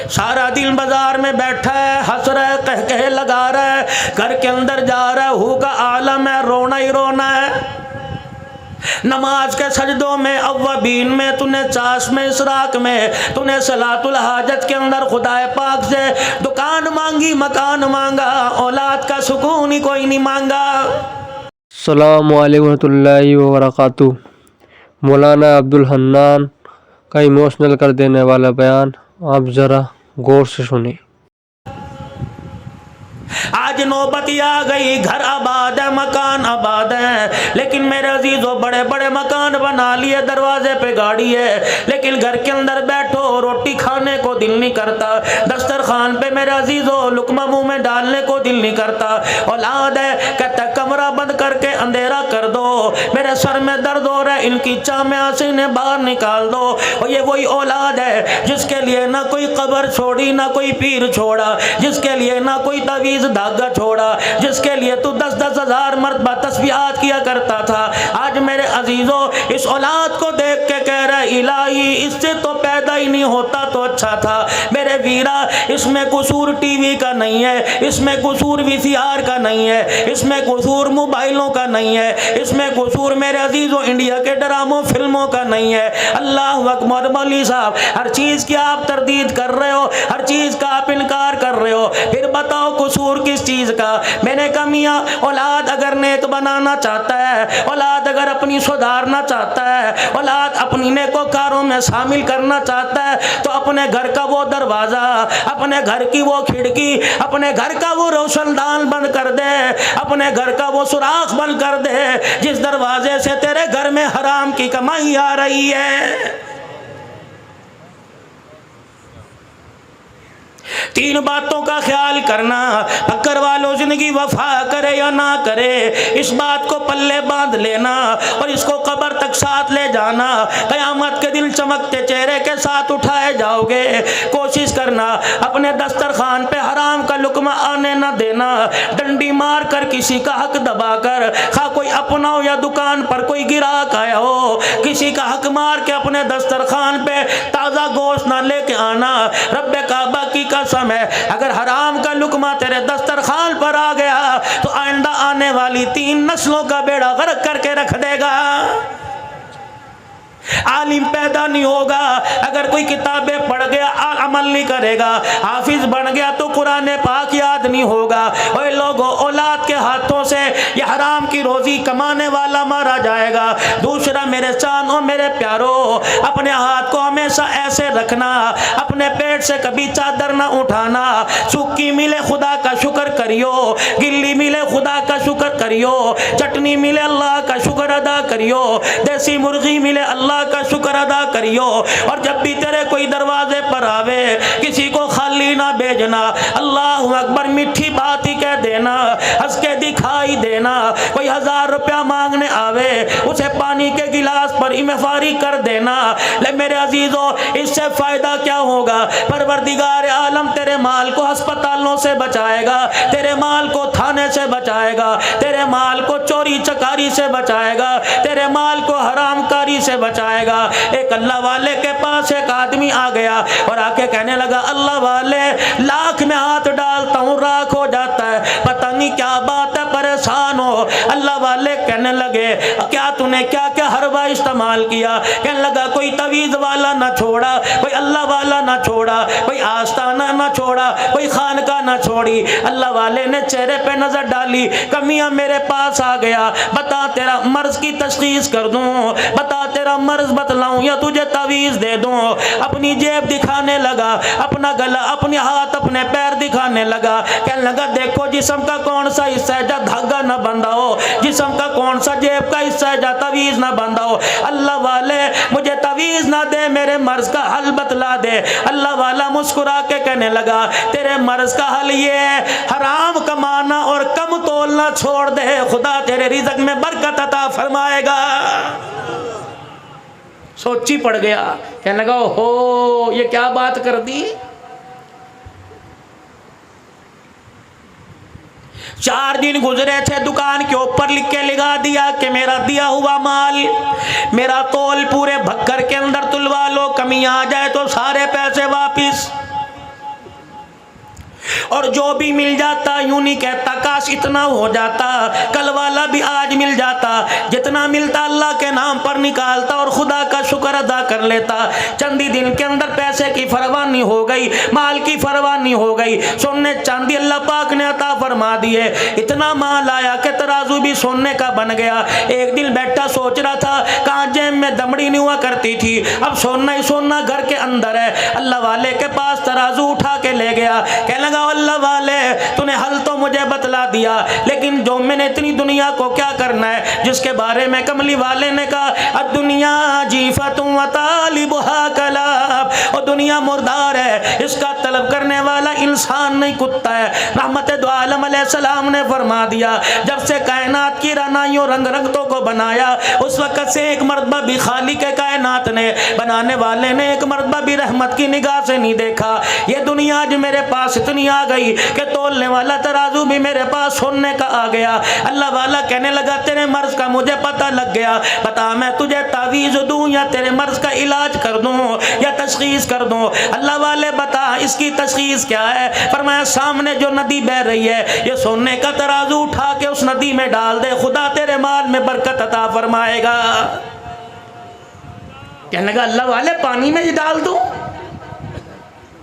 सारा दिन बाजार में बैठा है, हंस रहा है, कह कह लगा रहा है, घर के अंदर जा रहा है, हू का आलम है, रोना ही रोना है। नमाज के सजदों में, अव्वबीन में, तूने चाश में, इसराक में, तूने सलातुल हाजत के अंदर खुदाए पाक से दुकान मांगी, मकान मांगा, औलाद का सुकून ही कोई नहीं मांगा। अस्सलामु अलैकुम रहमतुल्लाहि व बरकातुहू। मौलाना अब्दुल हन्नान का इमोशनल कर देने वाला बयान आप ज़रा गौर से सुने। आज नौबत आ गई, घर आबाद है, मकान आबाद है, लेकिन मेरे अजीजों बड़े बड़े मकान बना लिए, दरवाजे पे गाड़ी है, लेकिन घर के अंदर बैठो रोटी खाने को दिल नहीं करता, दस्तरखान पे मेरे अजीजों लुकमा मुंह में डालने को दिल नहीं करता। औलाद है, कहता कमरा बंद करके अंधेरा कर दो, मेरे सर में दर्द हो रहा है, इनकी चाह से इन्हें बाहर निकाल दो। और ये वही औलाद है जिसके लिए ना कोई कब्र छोड़ी, ना कोई पीर छोड़ा, जिसके लिए ना कोई तवीज धागा छोड़ा, जिसके लिए तू 10-10 हजार मरतबा तस्बीहात किया करता था। आज मेरे अजीजों इस औलाद को देख के कह रहा है, इलाही इससे तो पैदा ही नहीं होता तो अच्छा था। मेरे वीरा, इसमें कसूर टीवी का नहीं है, इसमें कसूर वीसीआर का नहीं है, इसमें कसूर मोबाइलों का नहीं है, इसमें कसूर मेरे अजीजों इंडिया के ड्रामों फिल्मों का नहीं है। अल्लाह अकबर। मौलवी साहब, हर चीज की आप तरदीद कर रहे हो, हर चीज का आप इनकार कर रहे हो, फिर बताओ कसूर किस चीज का? मैंने कहा मियां, औलाद अगर नेक बनाना चाहता है, औलाद अगर अपनी सुधारना चाहता है, औलाद अपनी नेकोकारों में शामिल करना चाहता है, तो अपने घर का वो दरवाजा, अपने घर की वो खिड़की, अपने घर का वो रोशनदान बंद कर दे, अपने घर का वो सुराख बंद कर दे जिस दरवाजे से तेरे घर में हराम की कमाई आ रही है। तीन बातों का ख्याल करना, फकर वालों जिंदगी वफा करे या ना करे, इस बात को पल्ले बांध लेना और इसको कब्र तक साथ ले जाना। कयामत के दिन चमकते चेहरे के साथ उठाए जाओगे। कोशिश करना अपने दस्तरखान पे हराम का लुकमा आने ना देना। डंडी मार कर किसी का हक दबाकर, खा कोई अपना हो या दुकान पर कोई गिराक आया हो, किसी का हक मार के अपने दस्तरखान पे ताज़ा गोश्त ना लेके आना। रब्बे काबा की कसम है, अगर हराम का लुकमा तेरे दस्तरखान पर आ गया तो आइंदा आने वाली 3 नस्लों का बेड़ा गर्क करके रख देगा। आलिम पैदा नहीं होगा अगर कोई किताबें पढ़ गया अमल नहीं करेगा, हाफिज बन गया तो कुरान पाक याद नहीं होगा। ओए लोगों, औलाद के हाथों से ये हराम की रोजी कमाने वाला मारा जाएगा। दूसरा, मेरे चानों मेरे प्यारों, अपने हाथ को हमेशा ऐसे रखना, अपने पेट से कभी चादर ना उठाना। सूखी मिले खुदा का शुक्र करियो, गिल्ली मिले खुदा का शुक्र करियो, चटनी मिले अल्लाह का शुक्र अदा करियो, देसी मुर्गी मिले अल्लाह का शुक्र अदा करियो। और जब भी तेरे कोई दरवाजे पर आवे, किसी को खाली ना भेजना, अल्लाह अकबर मीठी बात ही कह देना, हंस के दिखाई देना। कोई 1000 रुपया मांगने आवे, उसे पानी के गिलास पर इमेफारी कर देना। ले मेरे अजीजों, इससे फायदा क्या होगा? परवरदिगार आलम तेरे माल को अस्पतालों से बचाएगा, तेरे माल को थाने से बचाएगा, तेरे माल को चोरी चकारी से बचाएगा, तेरे माल को हरामकारी से बचाएगा। एक अल्लाह वाले के पास एक आदमी आ गया और आके कहने लगा, अल्लाह वाले, लाख में हाथ डालता हूँ राख हो जाता है, पता नहीं क्या बात है, परेशान हो। अल्लाह वाले कहने लगे, क्या तूने क्या क्या हरबा इस्तेमाल किया? कहने लगा, कोई तवीज़ वाला ना छोड़ा, कोई अल्लाह वाला ना छोड़ा, कोई आस्ताना ना छोड़ा, कोई खानका ना छोड़ी। अल्लाह वाले ने चेहरे पे नजर डाली, कमियां मेरे पास आ गया, बता तेरा मर्ज की तशखीस कर दूं, बता तेरा मर्ज बतलाऊं या तुझे तवीज़ दे दूं। अपनी जेब दिखाने लगा, अपना गला, अपने हाथ, अपने पैर दिखाने लगा। कहने लगा, देखो जिस्म का कौन सा हिस्सा है जहाँ धागा ना बंधा हो, जिस्म का कौन सा जेब का हिस्सा है जहाँ तवीज़ ना बंधा हो। अल्लाह वाले, मुझे तवीज़ ना दे, मेरे मर्ज का हल बतला दे। अल्लाह वाला मुस्कुरा के कहने लगा, तेरे मर्ज का हल ये है, हराम कमाना और कम तोलना छोड़ दे, खुदा तेरे रिज़्क़ में बरकत अता फरमाएगा। सोची पड़ गया, कहने लगा, हो ये क्या बात कर दी। 4 दिन गुजरे थे, दुकान के ऊपर लिख के लगा दिया कि मेरा दिया हुआ माल, मेरा तोल पूरे भक्कर के अंदर तुलवा लो, कमी आ जाए तो सारे पैसे वापिस। और जो भी मिल जाता यूं नहीं कहता काश इतना हो जाता, कल वाला भी आज मिल जाता, जितना मिलता अल्लाह के नाम पर निकालता और खुदा का शुक्र अदा कर लेता। चंद ही दिन के अंदर पैसे की परवाह नहीं हो गई, माल की परवाह नहीं हो गई, सोने चांदी अल्लाह पाक ने अता फरमा दिए। इतना माल आया कि तराजू भी सोने का बन गया। एक दिन बैठा सोच रहा था कहाँ जेब में दमड़ी नहीं हुआ करती थी, अब सोना ही सोना घर के अंदर है। अल्लाह वाले के पास तराजू उठा के ले गया, कहने लगा अल्लाह वाले तूने हल तो मुझे बतला दिया, लेकिन जो मैंने इतनी दुनिया को क्या करना है, जिसके बारे में कमली वाले ने कहा दुनिया जीफतुम व तालिबुहा कलाब, और दुनिया मुर्दार है, इसका तलब करने वाला इंसान नहीं कुत्ता है। रहमत दो आलम अलैहिस्सलाम ने फरमा दिया जब से कायनात की रनाइयों रंग रंगतों को बनाया उस वक्त से एक मर्तबा भी खालिक के कायनात ने बनाने वाले ने एक मर्तबा भी रहमत की निगाह से नहीं देखा। ये दुनिया आज मेरे पास इतनी आ गई कि तोलने वाला तराजू भी मेरे पास सोने का आ गया। अल्लाह वाला कहने लगा तेरे मर्ज का मुझे पता लग गया, बता मैं तुझे तावीज़ दूं या तेरे मर्ज का इलाज कर दूं या तशखीस कर दूं। अल्लाह वाले बता इसकी तशखीस क्या है? फरमाया सामने जो नदी बह रही है ये सोने का तराजू उठा के उस नदी में डाल दे, खुदा तेरे माल में बरकत अता फरमाएगा। कहने लगा अल्लाह वाले पानी में ही डाल दूं,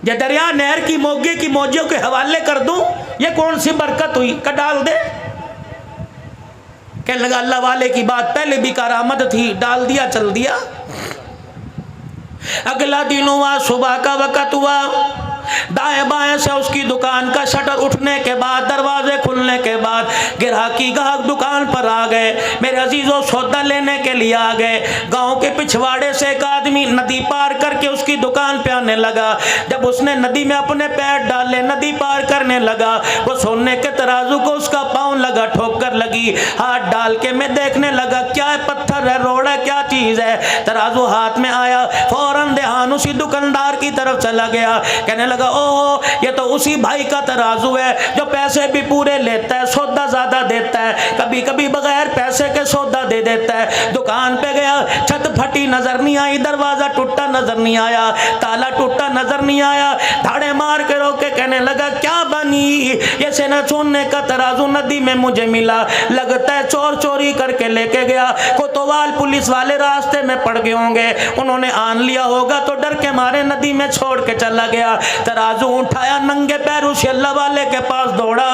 ये दरिया नहर की मोगे की मौजों के हवाले कर दूं, ये कौन सी बरकत हुई का डाल दे। कहने लगा अल्लाह वाले की बात पहले भी करामत थी, डाल दिया चल दिया। अगला दिन हुआ, सुबह का वक़्त हुआ, दाएं बाएं से उसकी दुकान का शटर उठने के बाद दरवाजे खुलने के बाद ग्राहकी ग्राहक दुकान पर आ गए। मेरे अजीजों सौदा लेने के लिए आ गए। गांव के पिछवाड़े से एक आदमी नदी पार करके उसकी दुकान पे आने लगा। जब उसने नदी में अपने पैर डाले नदी पार करने लगा, वो सोने के तराजू को उसका पाँव लगा, ठोकर लगी, हाथ डाल के मैं देखने लगा क्या है, पत्थर है, रोड है, क्या चीज है। तराजू हाथ में आया, फौरन ध्यान उसी दुकानदार की तरफ चला गया। कहने लगा ओ ये तो उसी भाई का तराजू है जो पैसे भी पूरे लेता है, सौदा ज्यादा देता है, कभी कभी बगैर पैसे के सौदा दे देता है। दुकान पे गया, छत फटी नजर नहीं आई, दरवाजा टूटा नजर नहीं आया, ताला टूटा नजर नहीं आया। धाड़े मार के रोके कहने लगा क्या बनी, ये सोने का तराजू नदी में मुझे मिला, लगता है चोर चोरी करके लेके गया। कोतवाल पुलिस वाले रास्ते में पड़ गए होंगे, उन्होंने आन लिया होगा तो डर के मारे नदी में छोड़ के चला गया। तराजू उठाया, नंगे पैर उस अल्लाह वाले के पास दौड़ा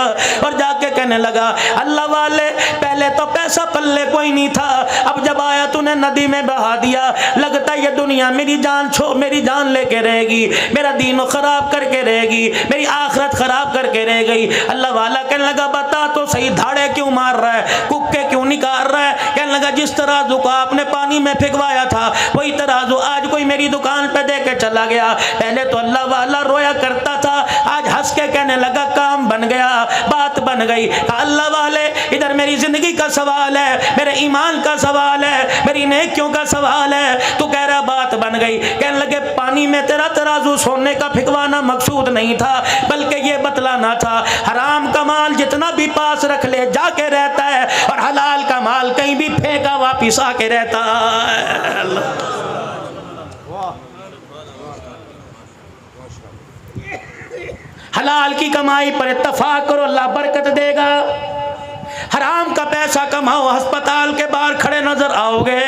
और जाके कहने लगा अल्लाह वाले पहले तो पैसा पल्ले कोई नहीं था, अब जब आया तूने नदी में बहा दिया, लगता है ये दुनिया मेरी जान लेके रहेगी, मेरा दीन खराब करके रहेगी, मेरी आखिरत खराब करके रह गई। अल्लाह वाला कहने लगा बता तो सही धाड़े क्यों मार रहा है, कुक्के क्यों निकाल रहा है। कहने लगा जिस तराजू को आपने पानी में फेंकवाया था वही तराजू आज कोई मेरी दुकान पे दे के चला गया। पहले तो अल्लाह वाला रोया करता था, आज हंस के कहने लगा काम बन गया, बात बन गई। अल्लाह वाले इधर मेरी जिंदगी का सवाल है, मेरे ईमान का सवाल है, मेरी नेकियों का सवाल है, तू कह रहा बात बन गई। कहने लगे पानी में तेरा तराजू सोने का फिकवाना मकसूद नहीं था, बल्कि ये बतलाना था हराम का माल जितना भी पास रख ले जाके रहता है और हलाल का माल कहीं भी फेंका वापिस आके रहता है। हलाल की कमाई पर इत्तफाक करो, अल्लाह बरकत देगा। हराम का पैसा कमाओ, अस्पताल के बाहर खड़े नजर आओगे,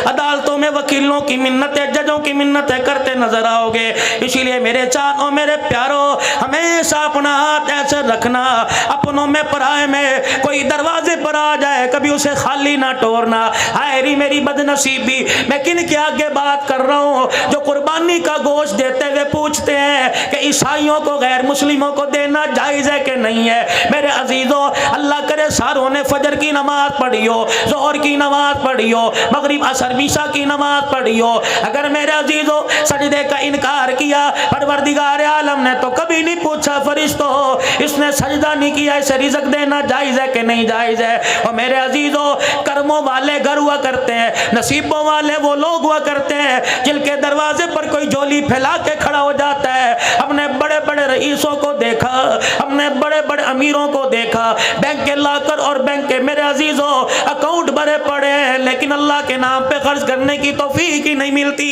अदालतों में वकीलों की मिन्नतें, जजों की मिन्नतें करते नजर आओगे। इसीलिए मेरे चारों मेरे प्यारों, हमेशा अपना हाथ ऐसे रखना, अपनों में पराए में कोई दरवाजे पर आ जाए कभी उसे खाली ना तोड़ना। हायरी मेरी बदनसीबी, मैं किन के आगे बात कर रहा हूँ जो कुर्बानी का गोश्त देते हुए पूछते हैं कि ईसाइयों को गैर मुस्लिमों को देना जायज़ है कि नहीं है। मेरे अजीजों अल्लाह करे सारों ने फजर की नमाज पढ़ी हो, जोहर की नमाज पढ़ी हो, मगरिब असर ईशा की नमाज पढ़ी हो, अगर मेरे अजीजों सजदे का इनकार किया परवरदिगार आलम ने तो कभी नहीं पूछा फरिश्तों इसने सजदा नहीं किया, इसे रिज़्क देना जायज़ है कि नहीं जायज़ है। और मेरे अजीजों कर्मों वाले घर हुआ करते हैं, नसीबों वाले वो लोग हुआ करते हैं जिनके दरवाजे पर कोई झोली फैला के खड़ा हो जाता है। हमने बड़े बड़े रईसों को देखा, हमने बड़े बड़े अमीरों को देखा, बैंक के लाकर और बैंक के मेरे अजीजों अकाउंट भरे पड़े हैं, लेकिन अल्लाह के नाम पे खर्च करने की तौफीक ही नहीं मिलती।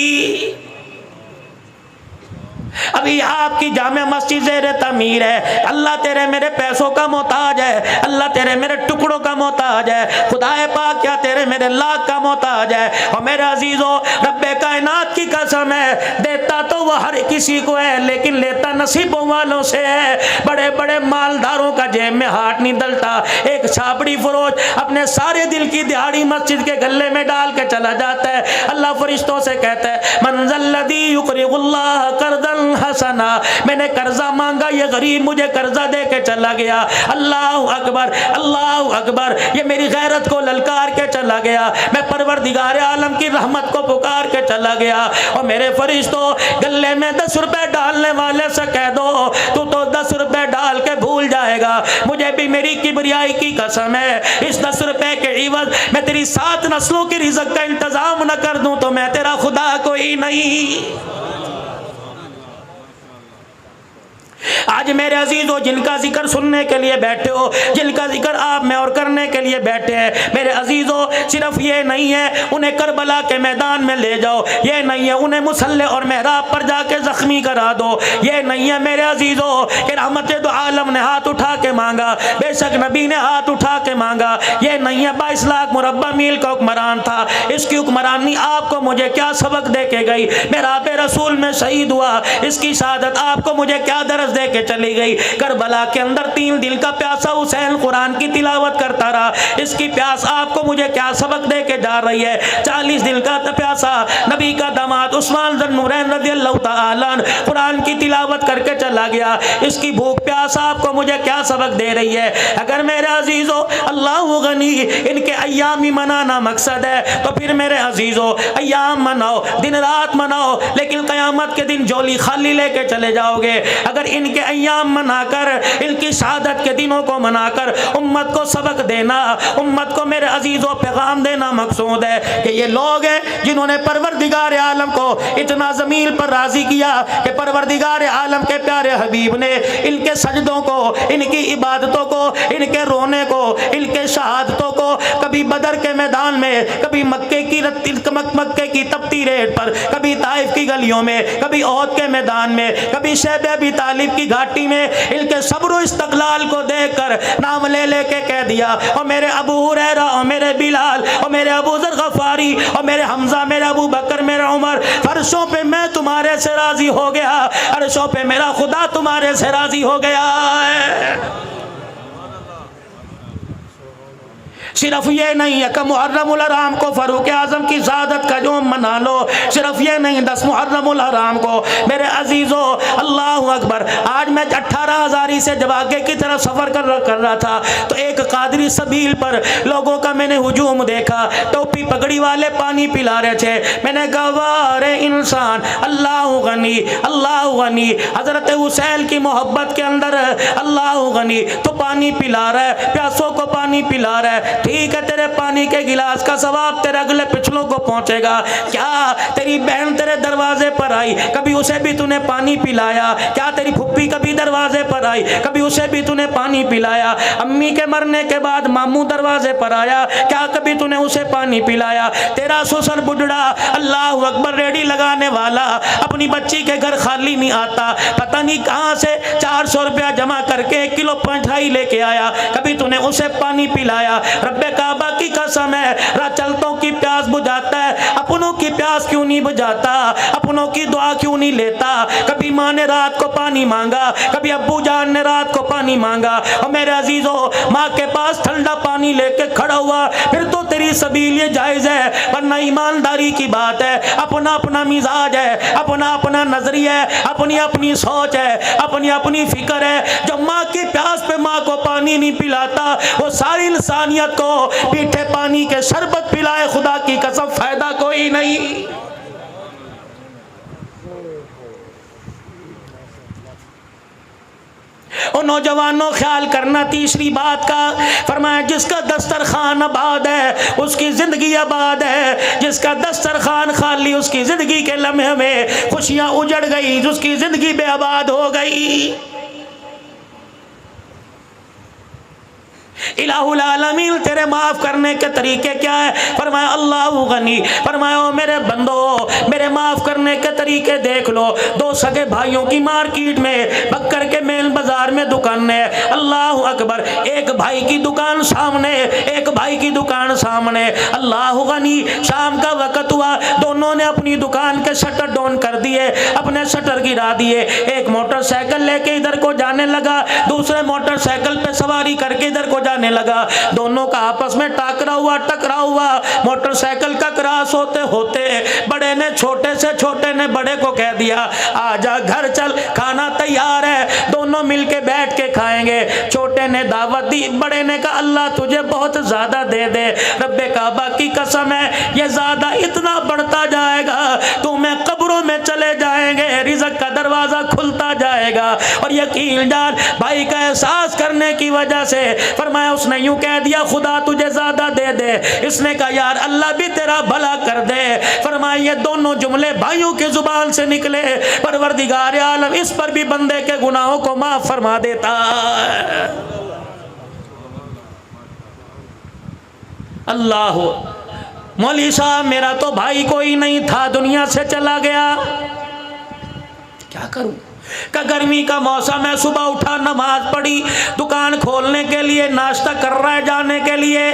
अभी आपकी जामे मस्जिद ज़ेर तमीर है। अल्लाह तेरे मेरे पैसों का मोहताज है, अल्लाह तेरे मेरे टुकड़ों का मोहताज है, खुदाए पाक क्या तेरे मेरे लाख का मोहताज है। और मेरे अजीजों, रब्बे कायनात की कसम है, देता तो वह हर किसी को है लेकिन लेता नसीबों वालों से है। बड़े बड़े मालदारों का जेब में हाथ नहीं डलता। एक छाबड़ी फरोज अपने सारे दिल की दिहाड़ी मस्जिद के गले में डाल के चला जाता है। अल्लाह फरिश्तों से कहता है, मंज़ल्लज़ी युक़रिज़ुल्लाह क़र्ज़न हसना, मैंने कर्जा मांगा, ये गरीब मुझे कर्जा दे के चला गया। अल्लाह अकबर, अल्लाह अकबर, ये मेरी गैरत को ललकार के चला गया। मैं परवरदिगार आलम की रहमत को पुकार के चला गया। और मेरे फरिश्तों, गले में 10 रुपए डालने वाले से कह दो, तू तो 10 रुपए डाल के भूल जाएगा। मुझे भी मेरी किबरियाई की कसम है, इस 10 रुपए के इवज मैं तेरी 7 नस्लों की रिज़्क़ का इंतजाम न कर दूं तो मैं तेरा खुदा कोई नहीं। आज मेरे अजीजों, जिनका जिक्र सुनने के लिए बैठे हो, जिनका जिक्र आप में और करने के लिए बैठे हैं, मेरे अजीजों, सिर्फ ये नहीं है उन्हें करबला के मैदान में ले जाओ, ये नहीं है उन्हें मुसल्ले और मेहराब पर जाके जख्मी करा दो, ये नहीं है मेरे अजीजों कि रहमत दो आलम ने हाथ उठा के मांगा, बेशक नबी ने हाथ उठा के मांगा, ये नहीं है 22 लाख मुरब्बा मील का हुक्मरान था, इसकी हुक्मरानी आपको मुझे क्या सबक दे के गई। मेरा बे रसूल में शहीद हुआ, इसकी शहादत आपको मुझे क्या दर्ज दे के चली गई। करबला के अंदर 3 दिन का प्यासा हुसैन कुरान की तिलावत करता रहा, इसकी प्यास आपको मुझे क्या सबक दे के जा रही है। 40 दिन का प्यासा नबी का दामाद उस्मान ज़ुन्नूरैन रज़ियल्लाहु ताला अन्हु कुरान की तिलावत करके चला गया, इसकी भूख प्यास आपको मुझे क्या सबक दे रही है। अगर मेरे अजीजों अल्लाह गनी इनके अय्याम ही मनाना मकसद है तो फिर मेरे अजीजों अय्याम मनाओ, दिन रात मनाओ, लेकिन क़यामत के दिन झोली खाली लेके चले जाओगे। अगर इनके अय्याम मनाकर, इनकी शहादत के दिनों को मनाकर उम्मत को सबक देना, उम्मत को मेरे अजीजों पैगाम देना मकसूद है कि ये लोग हैं जिन्होंने परवरदिगार आलम को इतना ज़मीन पर राज़ी किया कि परवरदिगार आलम के प्यारे हबीब ने इनके सजदों को, इनकी इबादतों को, इनके रोने को, इनके शहादतों को कभी बदर के मैदान में, कभी मक्के की तपती रेत पर, कभी ताइफ की गलियों में, कभी ओहद के मैदान में, कभी शैब अबी तालिब की घाटी में इनके सब्र इस्तक़लाल को देखकर नाम ले लेके कह दिया, और मेरे अबू हुरैरा और मेरे बिलाल और मेरे अबू ज़र गफ़ारी और मेरे हमज़ा, मेरे अबू बकर, मेरे उमर, फर्शों पे मैं तुम्हारे से राज़ी हो गया, अर्शों पे मेरा खुदा तुम्हारे से राज़ी हो गया है। सिर्फ ये नहीं है कि मुहर्रमुल हराम को फ़ारूक आज़म की शहादत का जोम मना लो, सिर्फ ये नहीं 10 मुहर्रमुल हराम को मेरे अजीज़ों, अल्लाह अकबर। आज मैं 18,000 से जब आगे की तरफ सफ़र कर रहा था तो एक कादरी सबील पर लोगों का मैंने हुजूम देखा, टोपी पगड़ी वाले पानी पिला रहे थे। मैंने कहा वाह इंसान, अल्लाह गनी, अल्लाह गनी, हज़रत हुसैन की मोहब्बत के अंदर अल्लाह गनी, तो पानी पिला रहा है, प्यासों को पानी पिला रहा है। ठीक है, तेरे पानी के गिलास का सवाब तेरे अगले पिछलों को पहुंचेगा। क्या तेरी बहन तेरे दरवाजे पर आई, कभी उसे भी तूने पानी पिलाया? क्या तेरी फुप्पी कभी दरवाजे पर आई, कभी उसे भी तूने पानी पिलाया? अम्मी के मरने के बाद मामू दरवाजे पर आया, क्या कभी तूने उसे पानी पिलाया? तेरा ससुर बुढ़ा अल्लाह अकबर रेडी लगाने वाला अपनी बच्ची के घर खाली नहीं आता, पता नहीं कहाँ से 400 रुपया जमा करके 1 किलो मिठाई लेके आया, कभी तूने उसे पानी पिलाया? रब्बे काबा की कसम है, चलतों की प्यास बुझाता है, अपनों की प्यास क्यों नहीं बुझाता? अपनों की दुआ क्यों नहीं लेता? कभी माँ ने रात को पानी मांगा, कभी अब्बू जान ने रात को पानी मांगा। और मेरे अजीजों, माँ के पास ठंडा पानी लेके खड़ा हुआ, फिर तो तेरी सबील ये जायज़ है, वरना ईमानदारी की बात है, अपना अपना मिजाज है, अपना अपना नजरिया है, अपनी अपनी सोच है, अपनी अपनी फिक्र है। जो माँ की प्यास पे माँ को पानी नहीं पिलाता, वो सारी इंसानियत को पीठे पानी के शरबत पिलाए, खुदा की कसम फायदा कोई नहीं। और नौजवानों ख्याल करना तीसरी बात का, फरमाया जिसका दस्तरखान आबाद है उसकी जिंदगी आबाद है, जिसका दस्तरखान खाली उसकी जिंदगी के लम्हे में खुशियां उजड़ गई, उसकी जिंदगी बेआबाद हो गई। इलाहुल आलमीन तेरे माफ करने के तरीके क्या है? फरमाया अल्लाहु गनी। फरमाया ओ मेरे बंदो, मेरे माफ करने के तरीके देख लो। दो सगे भाइयों की मार्केट में बक्कर के मेन बाजार में दुकान है, अल्लाह अकबर, एक भाई की दुकान सामने, एक भाई की दुकान सामने। अल्लाह गनी, शाम का वक्त हुआ, दोनों ने अपनी दुकान के शटर डाउन कर दिए, अपने शटर गिरा दिए। एक मोटरसाइकिल लेके इधर को जाने लगा, दूसरे मोटरसाइकिल पे सवारी करके इधर को जाने लगा। दोनों का आपस में टकराव हुआ। मोटरसाइकिल का क्रॉस होते होते बड़े ने छोटे से, छोटे ने बड़े को कह दिया आजा घर चल, खाना तैयार है, दोनों मिलके बैठ के खाएंगे। छोटे ने दावत दी, बड़े ने कहा अल्लाह तुझे बहुत ज्यादा दे दे, रब्बे काबा की कसम है ये ज्यादा इतना बढ़ता जाएगा, तुम्हें कब्रों में चले जाएंगे, रिज़्क़ का दरवाजा खुलता जाएगा। और यकीन जान भाई का एहसास करने की वजह से फरमाया, उसने यूं कह दिया खुदा तुझे ज्यादा दे दे, इसने कहा यार अल्लाह भी तेरा भला कर दे। फरमाया ये दोनों जुमले भाइयों की जुबान से निकले, परवरदिगार आलम इस पर भी बंदे के गुनाहों को माफ फरमा देता है। अल्लाह, मौली साहब मेरा तो भाई कोई नहीं था, दुनिया से चला गया, क्या करूं? का गर्मी का मौसम है, सुबह उठा नमाज पढ़ी, दुकान खोलने के लिए नाश्ता कर रहा है जाने के लिए,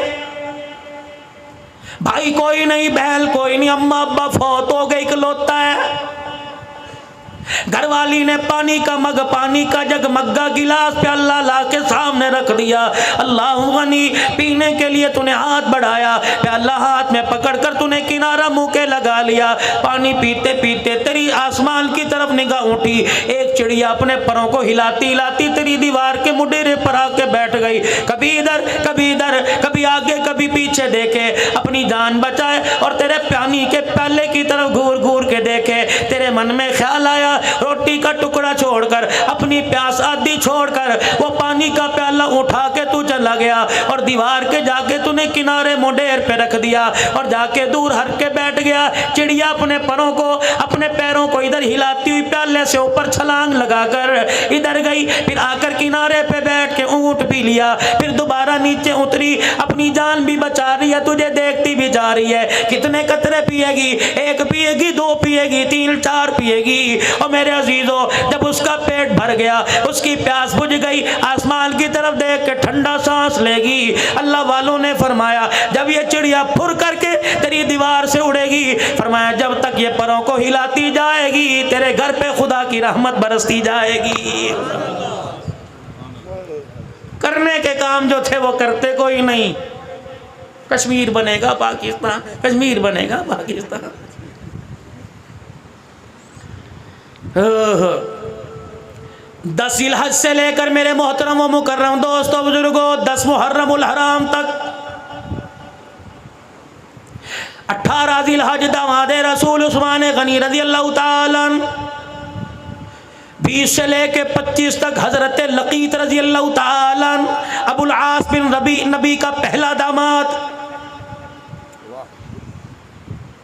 भाई कोई नहीं, बहन कोई नहीं, अम्मा अब्बा फौत हो गए, इकलौता है। घरवाली ने पानी का मग, पानी का जग, मग्गा गिलास प्याला ला के सामने रख दिया। अल्लाह गनी, पीने के लिए तूने हाथ बढ़ाया, प्याला हाथ में पकड़कर तूने किनारा मुंह के लगा लिया। पानी पीते पीते तेरी आसमान की तरफ निगाह उठी, एक चिड़िया अपने परों को हिलाती हिलाती तेरी दीवार के मुडेरे पर आके बैठ गई। कभी इधर कभी इधर, कभी आगे कभी पीछे देखे, अपनी जान बचाए और तेरे पानी के प्याले की तरफ घूर घूर के देखे। तेरे मन में ख्याल आया रोटी का टुकड़ा छोड़कर, अपनी प्यास आदि छोड़कर वो पानी का प्याला उठा के तू चला गया और दीवार के जाके तूने किनारे मुंडेर पे रख दिया और जाके दूर हट के बैठ गया। चिड़िया अपने परों को, अपने पैरों को इधर हिलाती हुई प्याले से ऊपर छलांग लगाकर इधर गई, फिर आकर किनारे पे बैठ के ऊंट पी लिया, फिर दोबारा नीचे उतरी, अपनी जान भी बचा रही है, तुझे देखती भी जा रही है। कितने कतरे पिएगी? एक पिएगी, दो पिएगी, तीन चार पिएगी। और मेरे अजीजों जब उसका पेट भर गया, उसकी प्यास बुझ गई, आसमान की तरफ देख के ठंडा सांस लेगी। अल्लाह वालों ने फरमाया जब ये चिड़िया फुर करके तेरी दीवार से उड़ेगी, फरमाया जब तक ये परों को हिलाती जाएगी तेरे घर पे खुदा की रहमत बरसती जाएगी। करने के काम जो थे वो करते कोई नहीं। कश्मीर बनेगा पाकिस्तान, कश्मीर बनेगा पाकिस्तान। 10 जिलहज से लेकर मेरे मोहतरम व मुकर्रम दोस्तों बुजुर्गों 10 मुहर्रमुल हराम तक, 18 जिलहज दामादे रसूल उस्मान गनी रज़ी अल्लाह ताला, 20 से लेके 25 तक हजरत लकीत रज़ी अल्लाह ताला, अबुल आस बिन रबी नबी का पहला दामाद,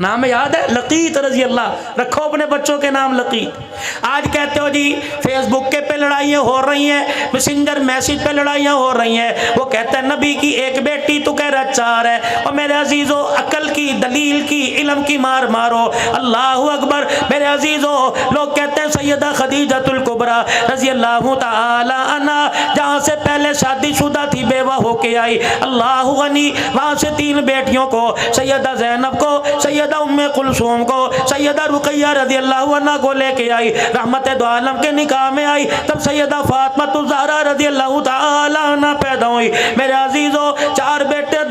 नाम याद है लकीत रजी अल्लाह, रखो अपने बच्चों के नाम लकीत। आज कहते हो जी फेसबुक के पे लड़ाइयाँ हो रही हैं, मैसेंजर मैसेज पे लड़ाइयाँ हो रही हैं, वो कहते हैं नबी की एक बेटी तो कह रहा 4 है। और मेरे अजीज़ों अकल की, दलील की, इल्म की मार मारो, अल्लाह अकबर। मेरे अजीज़ों लोग कहते हैं सैयदा खदीजतुल कुबरा रजी अल्लाह ताला अन्हा जहाँ से पहले शादीशुदा थी, बेवा होके आई, अल्लाह गनी, वहाँ से 3 बेटियों को, सैयदा ज़ैनब को, सैयदा उम्मे कुलसूम को, सैयदा रुकैया रज़ी अल्लाह अन्हा को लेके आई, रहमत दो आलम के निकाह में आई। तब सैयदा फातिमा ज़हरा रज़ी अल्लाह ताला अन्हा पैदा हुई। मेरे अजीज़ों 4 बेटे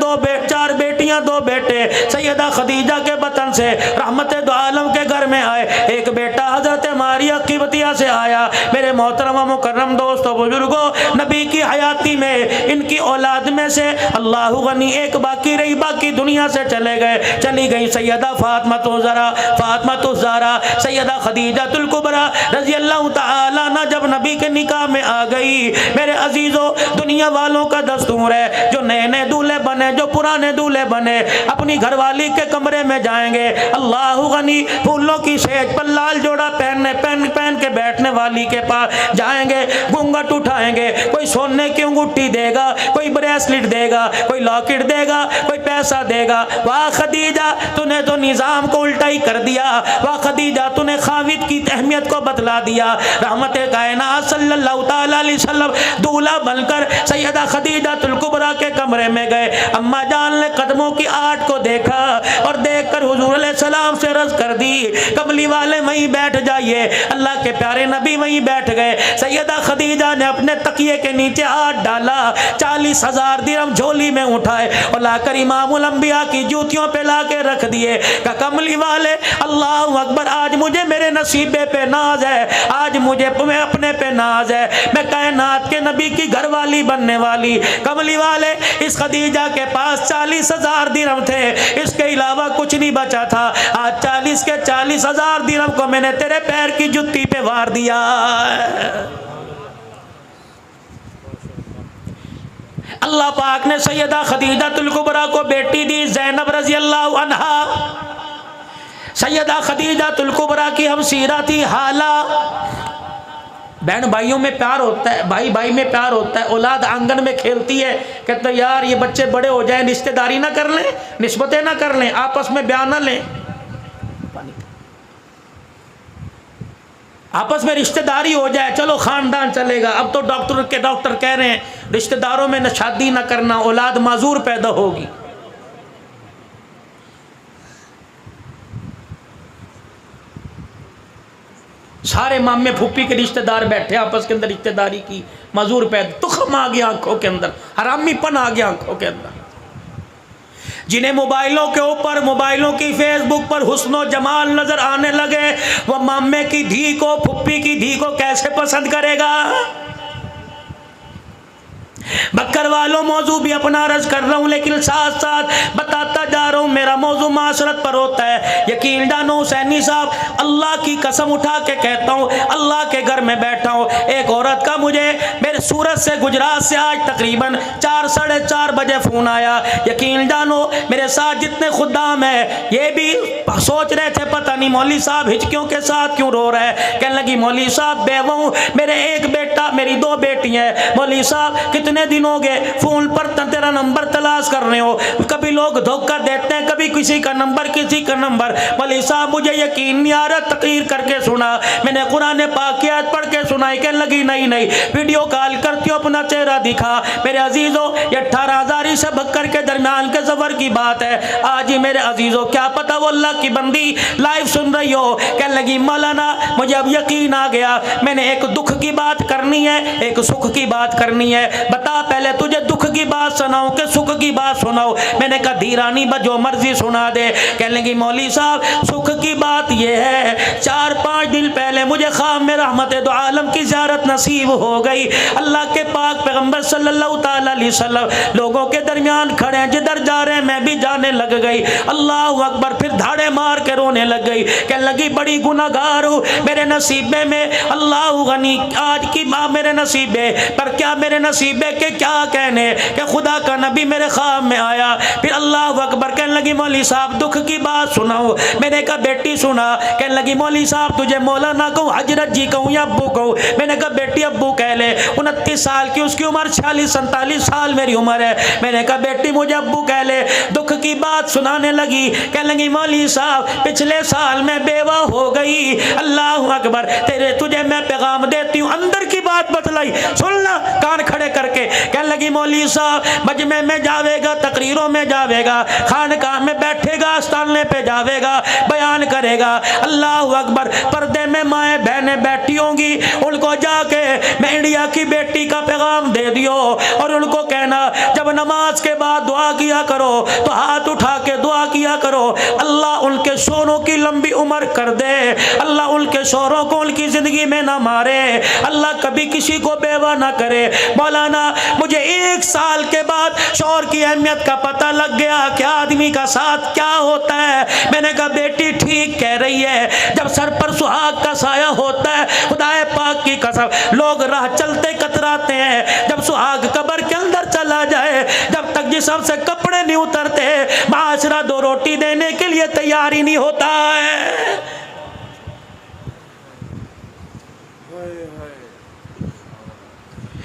4 बेटियां 2 बेटे सैयदा खदीजा के बतन से रहमत दो आलम के घर में आए। एक बेटा हजरत मारिया क़िब्तिया से आया। मेरे मोहतरम मुकर्रम दोस्तों बुजुर्गों, नबी की हयाती में इनकी औलाद में से अल्लाह गनी एक बाकी रही, बाकी दुनिया से चली गई सैयदा फातिमा तो ज़हरा, सैयदा खदीजतुल कुबरा रज़ी अल्लाह ताला अन्हा जब नबी के निकाह में आ गई। मेरे अजीज़ों दुनिया वालों का दस्तूर है, जो नए नए दूल्हे बने, जो पुराने दूल्हे बने, अपनी घरवाली के कमरे में जाएंगे, अल्लाह गनी फूलों की सेज पर लाल जोड़ा पहन के बैठ बैठने वाली के पास जाएंगे, घूंघट उठाएंगे, कोई सोने की अंगूठी देगा, कोई ब्रेसलेट देगा, कोई लॉकेट देगा, कोई पैसा देगा। वाह खदीजा, तूने तो निज़ाम को उल्टा ही कर दिया। वाह खदीजा, तूने खाविद की अहमियत को बतला दिया। रहमत कायनात सल्लल्लाहु तआला अलैहि वसल्लम दूल्हा बनकर सैयदा खदीजा तुल कुबरा के कमरे में गए। अम्मा जान ने कदमों की आट को देखा और देखकर हुजूर अलैहि सलाम से अर्ज़ कर दी, कमली वाले वहीं बैठ जाइए। अल्लाह के प्यारे नबी वहीं बैठ गए। सैयदा खदीजा ने अपने तकिए के नीचे हाथ डाला, 40,000 दिरहम झोली में उठाए और लाकर इमामुल अंबिया की जूतियों पे लाके रख दिए। कमली वाले अल्लाह अकबर, आज मुझे मेरे नसीबे पे नाज है, आज मुझे अपने पे नाज है, मैं कायनात के नबी की घरवाली बनने वाली। कमली वाले, इस खदीजा के पास 40,000 दिरहम थे, इसके अलावा कुछ नहीं बचा था। आज 40 के 40,000 दिरहम को मैंने तेरे पैर की जुत्ती पे वार दिया। अल्लाह पाक ने सैयदा खदीजातुल कुबरा को बेटी दी ज़ैनब रज़ी अल्लाह अन्हा। सैयदा खदीजातुल कुबरा की हम सीरा थी हाला। बहन भाइयों में प्यार होता है, भाई भाई में प्यार होता है। औलाद आंगन में खेलती है, कहते यार ये बच्चे बड़े हो जाएं, रिश्तेदारी ना कर लें, निस्बतें ना कर लें, आपस में ब्याह ना लें, आपस में रिश्तेदारी हो जाए, चलो खानदान चलेगा। अब तो डॉक्टर कह रहे हैं रिश्तेदारों में न शादी ना करना, औलाद माजूर पैदा होगी। सारे मामे फूफी के रिश्तेदार बैठे आपस के अंदर रिश्तेदारी की, माजूर पैदा, तुखम आ गया आंखों के अंदर, हरामीपन आ गया आंखों के अंदर। जिन्हें मोबाइलों के ऊपर, मोबाइलों की फेसबुक पर हुस्नो जमाल नजर आने लगे, वह मामे की धी को, फुप्पी की धी को कैसे पसंद करेगा। बक्कर वालों, मौजू भी अपना अर्ज कर रहा हूँ, लेकिन साथ साथ बताता जा रहा हूँ, मेरा मौजू माशरत पर होता है। यकीन जानो हुसैनी साहब, अल्लाह की कसम उठा के कहता हूँ, अल्लाह के घर में बैठा हूँ, एक औरत का मुझे मेरे सूरत से, गुजरात से आज तकरीबन 4 साढ़े 4 बजे फ़ोन आया। यकीन जानो मेरे साथ जितने खुद्दाम हैं ये भी सोच रहे थे पता नहीं मौलवी साहब हिचकियों के साथ क्यों रो रहे हैं। कहने लगी मौलवी साहब बेवा हूँ, मेरे एक बेटा, मेरी 2 बेटियाँ हैं। मौलवी साहब कितने दिन हो गए फ़ोन पर तेरा नंबर तलाश कर रहे हो, कभी लोग धोखा देते हैं, कभी किसी का नंबर किसी का नंबर। मौलवी साहब मुझे यकीन नहीं आ रहा, तकरीर करके सुना, मैंने कुरान पाक की आयत पढ़ के सुनाई। कहने लगी नहीं नहीं, वीडियो कॉल करती हो, अपना चेहरा दिखा। मेरे अजीज़ों, ये 18,000 से बक्कर के दरमियान के सफ़र की बात है। आज ही मेरे अजीज़ों, क्या पता वो अल्लाह की बंदी लाइव सुन रही हो। कहने लगी मौलाना मुझे अब यकीन आ गया, मैंने एक दुख की बात करनी है, एक सुख की बात करनी है। बता पहले तुझे दुख की बात सुनाऊं कि सुख की बात सुनाऊं। मैंने कहा धीरानी जो मर्जी सुना दे। कहने लगी मौलवी साहब सुख की बात यह है, 4-5 दिन पहले मुझे ख्वाब में रहमत दो आलम की ज़ियारत नसीब हो गई। अल्लाह के पाक पैगंबर सल्लल्लाहु तआला अलैहि वसल्लम लोगों के दरमियान खड़े हैं, जिधर जा रहे हैं मैं भी जाने लग गई। अल्लाह अकबर, फिर धाड़े मार के रोने लग गई। कहने लगी बड़ी गुनाहगार हूँ, मेरे नसीबे में अल्लाह गनी, आज की माँ मेरे नसीबे पर क्या, मेरे नसीबे के क्या कहने कि खुदा का नबी मेरे ख्वाब में आया। फिर अल्लाह अकबर, कहने लगी मौलवी साहब दुख की बात सुनाओ। मैंने कहा बेटी सुना। कहने लगी मौलवी साहब तुझे मौलाना कहूँ, हजरत जी कहूँ या अब्बू कहूँ। मैंने कहा बेटी अब्बू कह ले। 29 साल की उसकी उम्र, 46-47 साल मेरी उम्र है। मैंने कहा बेटी मुझे अब्बू कह ले। दुख की बात सुनाने लगी। कहने लगी मौलवी साहब पिछले साल मैं बेवा हो गई। अल्लाह अकबर, तुझे मैं पैगाम देती हूँ, अंदर की बात बतलाई, सुनना कान खड़े करके। कहने लगी मौलवी साहब मजमे में जावेगा, तकरीरों में जावेगा, खानकाह में बैठेगा, आस्ताने पे जावेगा, बयान करेगा। अल्लाह अकबर, पर्दे में माएँ बहनें बैठी होंगी, उनको जाके मैं इंडिया की बेटी का पैगाम दे दियो और उनको कहना जब नमाज के बाद दुआ किया करो तो हाथ उठा के दुआ किया करो। अल्लाह उनके शोरों की लंबी उम्र कर दे, अल्लाह उनके शोरों को उनकी ज़िंदगी में ना मारे, अल्लाह कभी किसी को बेवा ना करे। मौलाना मुझे 1 साल के बाद शौहर की अहमियत का पता लग गया, क्या आदमी का साथ क्या होता है। मैंने कहा बेटी ठीक कह रही है, जब सर पर सुहाग का साया होता है, खुदाए पाक की कसम लोग राह चलते कतराते हैं। जब सुहाग कब्र के अंदर चला जाए, जब तक जिस्म से कपड़े नहीं उतरते, माशरा 2 रोटी देने के लिए तैयार ही नहीं होता है।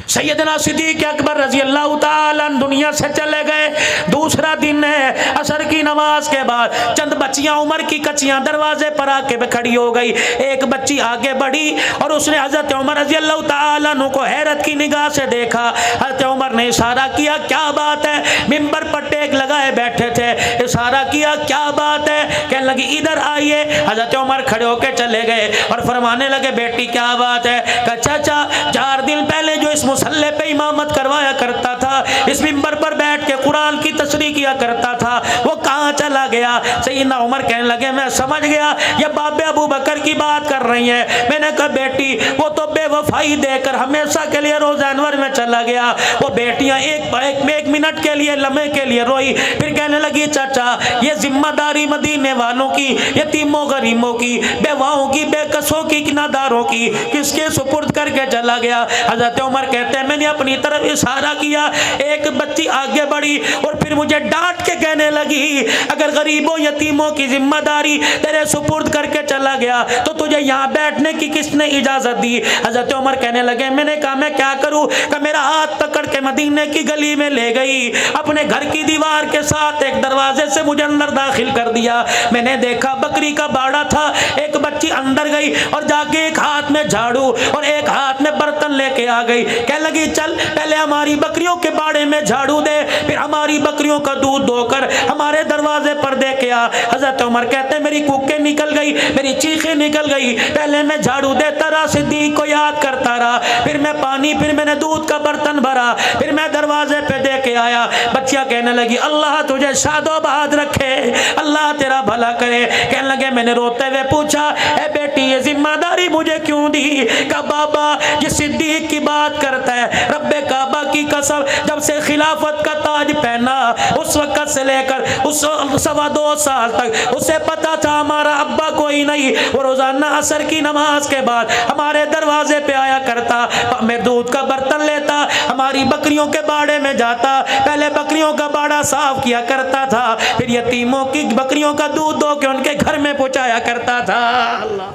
सैयदना सिद्दीक़ अकबर रजी अल्लाह ताला दुनिया से चले गए। दूसरा दिन है, असर की नमाज के बाद चंद बच्चियां उम्र की कच्चियां दरवाजे पर आके खड़ी हो गई। एक बच्ची आगे बढ़ी और उसने हजरत उमर रजी अल्लाह ताला अन्हु को हैरत की निगाह से देखा। हजरत उमर ने इशारा किया, क्या बात है? मिंबर पर टेक लगाए बैठे थे, इशारा किया, क्या बात है? कहने लगी इधर आइए। हजरत उमर खड़े होके चले गए और फरमाने लगे, बेटी क्या बात है? कहा चाचा, 4 दिन पहले जो इस मुसल्ले पे इमामत करवाया करता था, इस मिंबर पर बैठ के कुरान की तशरीह किया करता था, वो कहाँ चला गया? सैयदना उमर कहने लगे, मैं समझ गया ये बाबे अबू बकर की बात कर रही है। मैंने कहा बेटी, वो तो बेवफाई देकर हमेशा के लिए रोज़ानवर में चला गया। वो बेटियां एक मिनट के लिए, लम्हे के लिए रोई, फिर कहने लगी चाचा, ये जिम्मेदारी मदीने वालों की, यतीमों गरीबों की, बेवाओं की, बेकसों की, किनादारों की किसके सुपुर्द करके चला गया? हजरत उमर कहते हैं, मैंने अपनी तरफ इशारा किया, एक बच्ची आगे बढ़ी और फिर मुझे डांट के कहने लगी, अगर गरीबों यतीमों की जिम्मेदारी तेरे सुपुर्द करके चला गया तो तुझे यहाँ बैठने की किसने इजाजत दी? हजरत उमर कहने लगे, मैंने कहा मैं क्या करूँ? कि मेरा हाथ पकड़ के मदीने की गली में ले गई, अपने घर की दीवार के साथ एक दरवाजे से मुझे अंदर दाखिल कर दिया। मैंने देखा बकरी का बाड़ा था, एक बच्ची अंदर गई और जाके एक हाथ में झाड़ू और एक हाथ में बर्तन लेके आ गई। कहने लगी, चल पहले हमारी बकरियों के बाड़े में झाड़ू दे, फिर हमारी बकरियों का दूध धोकर हमारे दरवाजे पर दे के आ। हजरत उमर कहते हैं, मेरी कूकें निकल गई, मेरी चीखें निकल गई। पहले मैं झाड़ू देता रहा, सिद्दीक को याद करता रहा, फिर मैं पानी, फिर मैंने दूध का बर्तन भरा, फिर मैं दरवाजे पे दे के आया। बच्चियां कहने लगी, अल्लाह तुझे शादोबाद रखे, अल्लाह तेरा भला करे। कहने लगे, मैंने रोते हुए पूछा, ए बेटी ये जिम्मेदारी मुझे क्यों दी? का बाबा ये सिद्दीक की बात करता है, रब्बे काबा की कसम, जब से खिलाफत का ताज पहना उस वक्त से लेकर उस 2.25 साल तक उसे पता था हमारा अब्बा कोई नहीं। वो रोजाना असर की नमाज के बाद हमारे दरवाजे पे आया करता, मैं दूध का बर्तन लेता, हमारी बकरियों के बाड़े में जाता, पहले बकरियों का बाड़ा साफ किया करता था, फिर यतीमों की बकरियों का दूध धो के उनके घर में पहुंचाया करता था। अल्लाह।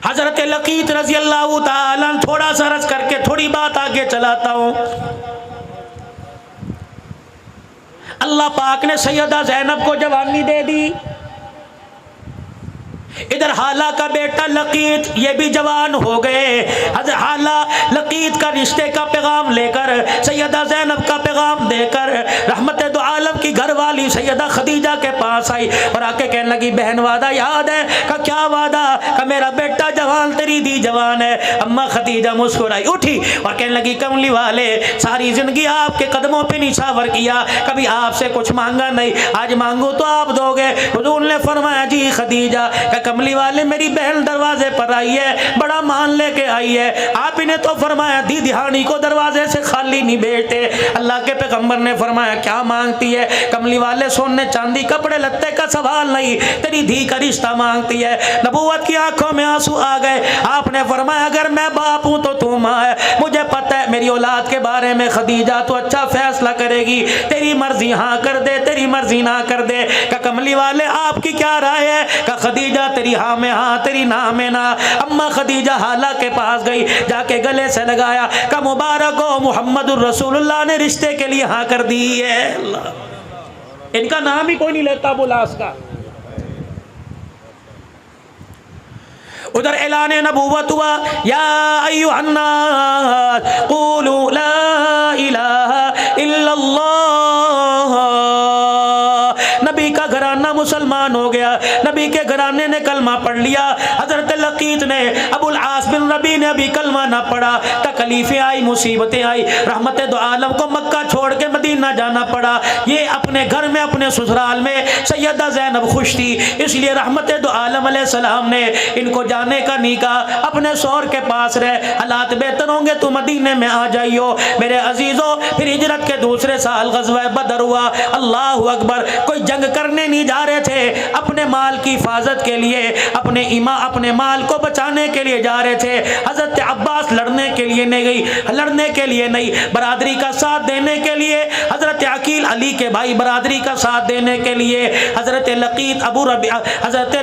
हजरत लकीत रजी अल्लाह ताला, थोड़ा सा रस करके थोड़ी बात आगे चलाता हूं। अल्लाह पाक ने सैयदा ज़ैनब को जवानी दे दी, इधर हाला का बेटा लकीत ये भी जवान हो गए। हज़रत हाला लकीत का रिश्ते का पैगाम लेकर, सैयदा ज़ैनब का पैगाम देकर रहमत दो आलम की घरवाली सैयदा खदीजा के पास आई और आके कहने लगी, बहन वादा याद है? का क्या वादा? का मेरा बेटा जवान, तेरी दी जवान है। अम्मा खदीजा मुस्कुराई, उठी और कहने लगी, कमली वाले सारी जिंदगी आपके कदमों पे निछावर किया, कभी आपसे कुछ मांगा नहीं, आज मांगू तो आप दोगे। हुजूर ने फरमाया, जी खदीजा। कमली वाले मेरी बहन दरवाजे पर आई है, बड़ा मान लेके आई है, आप इन्हें तो फरमाया दी दिहानी को दरवाजे से खाली नहीं भेजते। अल्लाह के पैगंबर ने फरमाया, क्या मांगती है? कमली वाले सोने चांदी कपड़े लत्ते का सवाल नहीं, तेरी धी का रिश्ता मांगती है। नबूवत की आंखों में आंसू आ गए। आपने फरमाया, अगर मैं बाप हूं तो तू मां है, मुझे पता है मेरी औलाद के बारे में खदीजा तो अच्छा फैसला करेगी, तेरी मर्जी हाँ कर दे, तेरी मर्जी ना कर दे। का कमली वाले आपकी क्या राय है? का खदीजा तेरी हाँ में हाँ, तेरी ना में ना। अम्मा खदीजा हाला के पास गई, जाके गले से लगाया, का मुबारक हो मुहम्मदुर रसूलुल्लाह ने रिश्ते के लिए हाँ कर दी है। अल्लाह, इनका नाम ही कोई नहीं लेता बुलास का। उधर ऐलान नबूवत हुआ, या अय्युहन्नास क़ूलू ला इलाहा इल्लल्लाह। नबी का घराना मुसलमान हो गया, नबी के घराने ने कलमा पढ़ लिया। हजरत लकीत ने, अबुल आस बिन रबी ने अभी कलमा ना पढ़ा, तकलीफें आई, मुसीबतें आई, रहमत दो आलम को मक्का छोड़ के मदीना जाना पड़ा। ये अपने घर में, अपने ससुराल में सैयदा ज़ैनब खुश थी, इसलिए रहमत दो आलम अलैहिस्सलाम ने इनको जाने का नहीं कहा, अपने शौहर के पास रहे, हालात बेहतर होंगे तो मदीने में आ जाइयो मेरे अजीजों। फिर हिजरत के दूसरे साल गज़वा बदर हुआ। अल्लाह अकबर, कोई जंग करने नहीं जा रहे रहे थे अपने माल की हिफाजत के लिए, अपने माल को बचाने के लिए जा रहे थे। हजरत अब्बास लड़ने के लिए नहीं, बरादरी का साथ देने के लिए, हजरत अकील अली के भाई बरादरी का साथ देने के लिए, हजरत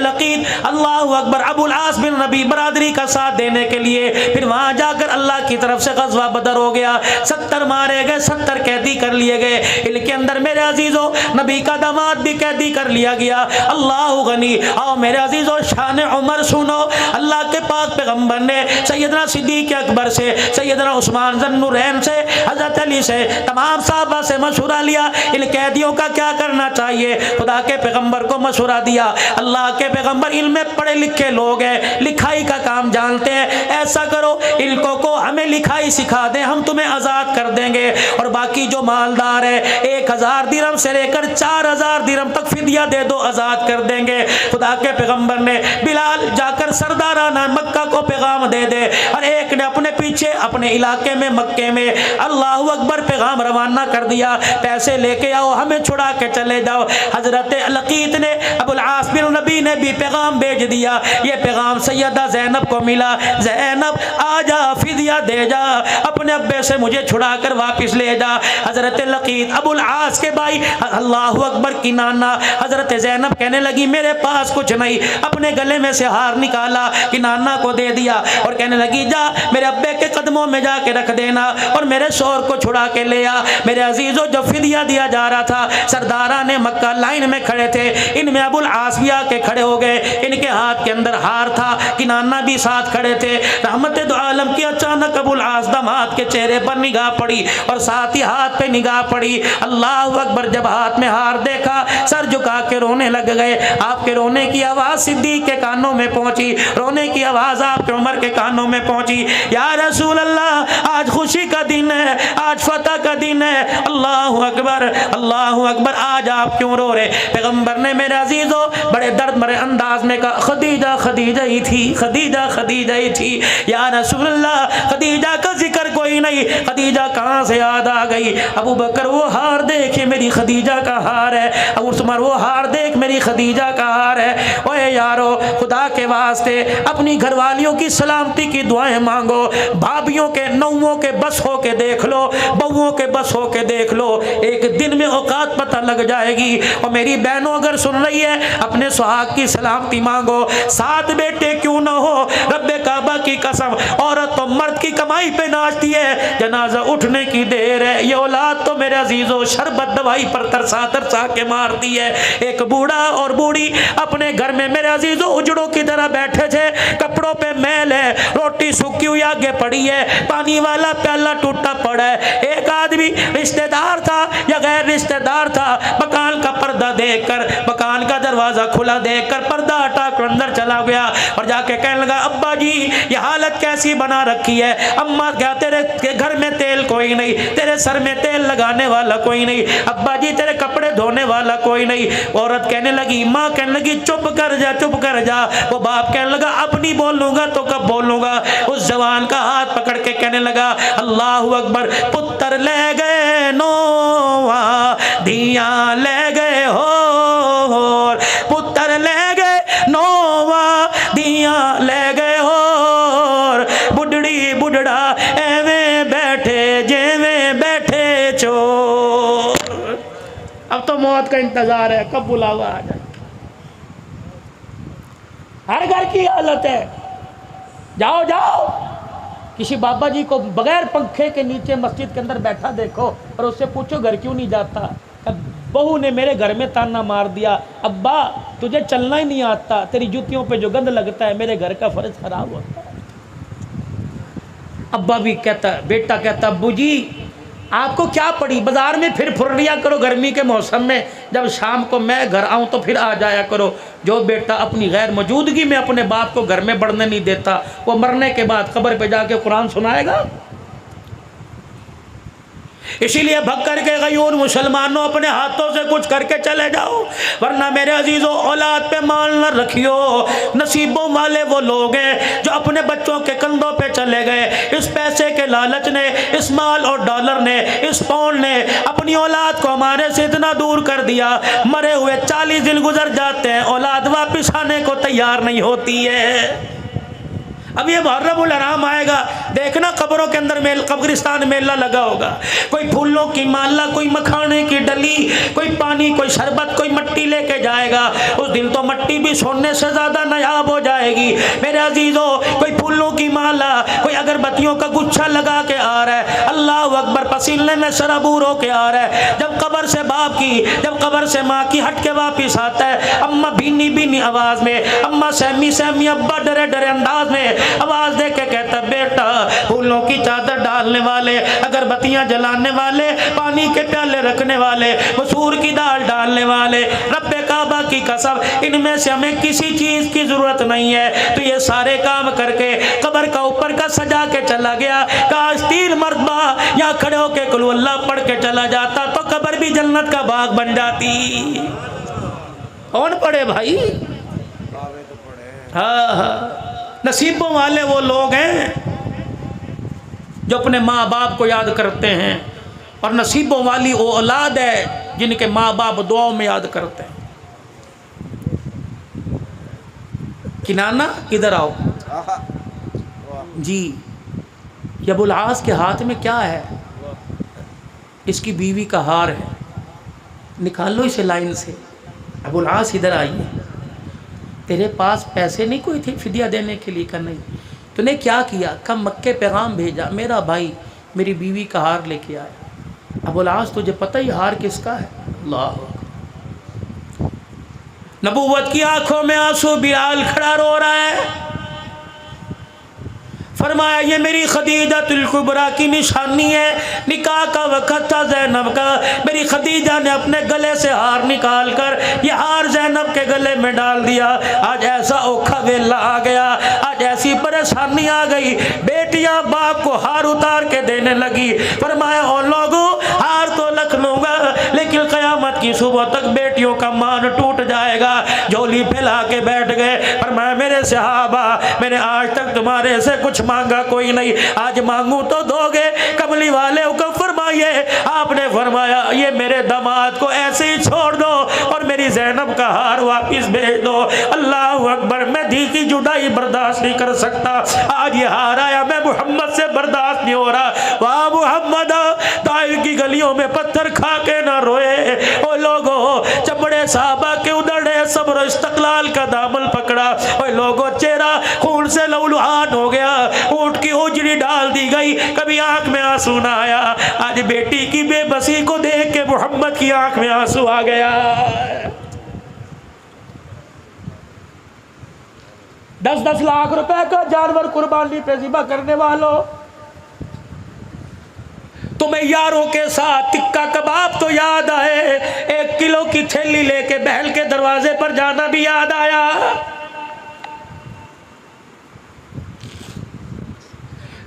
लकीत अल्लाह अकबर अबुल आस बिन रबी बरादरी का साथ देने के लिए। फिर वहां जाकर अल्लाह की तरफ से गज़वा बदर हो गया, 70 मारे गए, 70 कैदी कर लिए गए। इनके अंदर मेरे अजीजों नबी का दामाद भी कैदी कर लिया गया। अल्लाह गनी। आओ मेरे अजीजों शान उमर सुनो। अल्लाह के पाक पैगंबर ने सैयदना सिद्दीक अकबर से, सैयदना उस्मान ज़न्नुरैन से, हजरत अली से, तमाम साहबा से मशवरा लिया इन कैदियों का क्या करना चाहिए। खुदा के पैगंबर को मशवरा दिया। अल्लाह के पैगंबर इनमें पढ़े लिखे लोग हैं, लिखाई का काम जानते हैं, ऐसा करो इनको को हमें लिखाई सिखा दें, हम तुम्हें आज़ाद कर देंगे और बाकी जो मालदार है 1000 दिरहम से लेकर 4000 दिरहम तक फिदिया दे दो, आज़ाद कर देंगे। खुदा के पैगंबर ने बिलाल जाकर सरदाराना मक्का को पैगाम दे दे और एक ने अपने पीछे अपने इलाके में मक्के में अल्लाह अकबर पैगाम रवाना कर दिया, पैसे लेके आओ, हमें छुड़ा के चले जाओ। हजरत लकीत ने अबुल आस बिन नबी ने भी पैगाम भेज दिया। ये पैगाम सैयदा ज़ैनब को मिला, ज़ैनब आजा फिदिया दे जा, अपने अब्बे से मुझे छुड़ा कर वापस ले जा। हजरत लकीत अबुल आस के भाई अल्लाह अकबर की नाना हजरत ज़ैनब कहने लगी मेरे पास कुछ नहीं, अपने गले में से हार निकाला कि नाना को दे दिया और कहने लगी जा मेरे अब्बे के कदमों में जाके रख देना और मेरे शोहर को छुड़ा के ले आ। मेरे अजीजों जब फिदिया दिया जा रहा था सरदारा ने मक्का लाइन में खड़े थे, इनमें अबुल आस भी आके खड़े हो गए, इनके हाथ के अंदर हार था कि नाना भी साथ खड़े थे। रहमत दो आलम की अचानक अबुल आस दामाद के चेहरे पर निगाह पड़ी और साथ ही हाथ पे निगाह पड़ी। अल्लाह अकबर जब हाथ में हार देखा सर झुका के रोने लग गए। आपके रोने की आवाज़ सिद्दीक के कानों में पहुंची, रोने की आवाज़ आपके उमर के कानों में पहुंची। या रसूल अल्लाह आज खुशी का दिन है, आज फतह का दिन है, अल्लाह अकबर आज आप क्यों रो रहे। पैगंबर ने मेरे अजीजों बड़े दर्द भरे अंदाज में कहा खदीजा ही थी। या रसूल अल्लाह खदीजा का जिक्र कोई नहीं, खदीजा कहाँ से याद आ गई। अबू बकर वो हार देखे मेरी खदीजा का हार है, अबू उमर वो हार देख मेरी खदीजा का हार है। ओए यारो खुदा के वास्ते अपनी घरवालियों की सलामती की दुआएं मांगो, भाभियों के नौवों के बस हो के देख लो, बहुओं के बस हो के देख लो, एक दिन में औकात पता लग जाएगी। और मेरी बहनों अगर सुन रही है अपने सुहाग की सलामती मांगो, 7 बेटे क्यों ना हो, रब्बे काबा की कसम औरत तो मर्द की कमाई पे नाचती है, जनाजा उठने की देर है। ये औलाद तो मेरे अजीजों शरबत दवाई पर तरसा के मारती है। एक बूढ़ा और बूढ़ी अपने घर में मेरे अजीजों उजड़ों की तरह बैठे थे, कपड़ों पे मैल है, रोटी सूखी हुई आगे पड़ी है, पानी वाला प्याला टूटा पड़ा है। एक आदमी रिश्तेदार था या गैर रिश्तेदार था, मकान का पर्दा देखकर, मकान का दरवाजा खुला देखकर पर्दा हटा कर अंदर चला गया और जाके कहने लगा अब्बा जी ये हालत कैसी बना रखी है। अम्मा क्या तेरे घर में तेल कोई नहीं, तेरे सर में तेल लगाने वाला कोई नहीं, अब्बा जी तेरे कपड़े धोने वाला कोई नहीं। औरत कहने लगी, माँ कहने लगी चुप कर जा। वो बाप कहने लगा अब नहीं बोलूंगा तो कब बोलूंगा। उस जवान का हाथ पकड़ के कहने लगा अल्लाह अकबर, पुत्र ले गए नोवा धिया ले गए हो, पुत्र ले गए नोवा धिया ले गए हो, बुढ़ड़ी बुढ़ड़ा एवें बैठे जेवें बैठे चोर। अब तो मौत का इंतजार है, कब बुलावा आ जाए। हर घर की हालत है, जाओ किसी बाबा जी को बगैर पंखे के नीचे मस्जिद के अंदर बैठा देखो और उससे पूछो घर क्यों नहीं जाता। बहू ने मेरे घर में ताना मार दिया, अब्बा तुझे चलना ही नहीं आता, तेरी जूतियों पे जो गंद लगता है मेरे घर का फर्ज खराब होता है। अब्बा भी कहता, बेटा कहता अब्बू जी आपको क्या पड़ी, बाजार में फिर लिया करो गर्मी के मौसम में, जब शाम को मैं घर आऊँ तो फिर आ जाया करो। जो बेटा अपनी गैर मौजूदगी में अपने बाप को घर में बढ़ने नहीं देता, वो मरने के बाद कब्र पे जाके कुरान सुनाएगा। इसीलिए भग करके गयूर मुसलमानों अपने हाथों से कुछ करके चले जाओ, वरना मेरे अजीजों औलाद पे माल न रखियो। नसीबों वाले वो लोग हैं जो अपने बच्चों के कंधों पे चले गए। इस पैसे के लालच ने, इस माल और डॉलर ने, इस पाउंड ने अपनी औलाद को हमारे से इतना दूर कर दिया, मरे हुए 40 दिन गुजर जाते हैं, औलाद वापिस आने को तैयार नहीं होती है। अब ये मुहर्रमुल हराम आएगा, देखना कब्रों के अंदर कब्रिस्तान मेला लगा होगा, कोई फूलों की माला, कोई मखाने की डली, कोई पानी, कोई शरबत, कोई मट्टी लेके जाएगा। उस दिन तो मट्टी भी सोने से ज़्यादा नायाब हो जाएगी। मेरे अजीज़ों, कोई फूलों की माला, कोई अगरबत्तियों का गुच्छा लगा के आ रहा है, अल्लाह अकबर, पसीने में शराबूर होके आ रहा है। जब कब्र से बाप की, जब कब्र से माँ की हट के वापिस आता है, अम्मा भीनी भीनी आवाज़ में, अम्मा सहमी सहमी, अब्बा डरे डरे अंदाज में आवाज दे के कहता, बेटा फूलों की चादर डालने वाले, अगरबत्तियां जलाने वाले, पानी के प्याले रखने वाले, मसूर की दाल डालने वाले, रब्बे काबा की कसम, इनमें से हमें किसी चीज की जरूरत नहीं है। तो ये सारे काम करके कब्र का ऊपर का सजा के चला गया। काश 3 मरतबा यहाँ खड़े होके कुल अल्लाह पढ़ के चला जाता तो कब्र भी जन्नत का बाग बन जाती। कौन पढ़े भाई? हाँ हाँ, नसीबों वाले वो लोग हैं जो अपने माँ बाप को याद करते हैं, और नसीबों वाली वो औलाद है जिनके माँ बाप दुआओं में याद करते हैं। किनाना इधर आओ जी। ये अबुल आस के हाथ में क्या है? इसकी बीवी का हार है, निकाल लो इसे लाइन से। अबुल आस इधर आइए, तेरे पास पैसे नहीं कोई थे फिदिया देने के लिए? का नहीं। तूने क्या किया? कम मक्के पैगाम भेजा, मेरा भाई मेरी बीवी का हार लेके आया। अबुल आस तुझे पता ही हार किसका है? अल्लाह। नबूवत की आंखों में आंसू, बिलाल खड़ा रो रहा है। फरमाया ये मेरी खदीजातुल कुबरा की निशानी है। निकाह का वक़्त था ज़ैनब का, मेरी खदीजा ने अपने गले से हार निकाल कर ये हार ज़ैनब के गले में डाल दिया। आज ऐसा औखा वेला आ गया, आज ऐसी परेशानी आ गई, बेटियां बाप को हार उतार के देने लगी। फरमाया ओ लोगों, हार तो रख लूँगा लेकिन क़यामत की सुबह तक बेटियों का मान टूट जाएगा। झोली फैला के बैठ गए। फरमाया मेरे सहाबा, मैंने आज तक तुम्हारे से कुछ मांगा कोई नहीं, आज मांगू तो दोगे? कमली वाले हुक्म फरमाइए। आपने फरमाया ये मेरे दामाद को ऐसे ही छोड़ दो और मेरी ज़ैनब का हार वापिस भेज दो। अल्लाह अकबर, मैं धी की जुदाई बर्दाश्त नहीं कर सकता। आज ये हार आया, मैं मोहम्मद से बर्दाश्त नहीं हो रहा। वाह मोहम्मद, ताइफ की गलियों में पत्थर खा के ना रोए। ओ लोगों, चमड़े साहबा के उधड़े सब्र इस्तक़लाल का दामन पकड़ा। ओ लोगों, चेहरा खून से लहूलुहान हो गया, ऊँट की उजरी डाल दी गई, कभी आंख में आंसू ना आया। आज बेटी की बेबसी को देख के मोहम्मद की आंख में आंसू आ गया। 10-10 लाख रुपए का जानवर कुर्बानी पे ज़िबा करने वालों, तुम्हें यारों के साथ टिक्का कबाब तो याद आए, 1 किलो की थैली लेके बहल के दरवाजे पर जाना भी याद आया।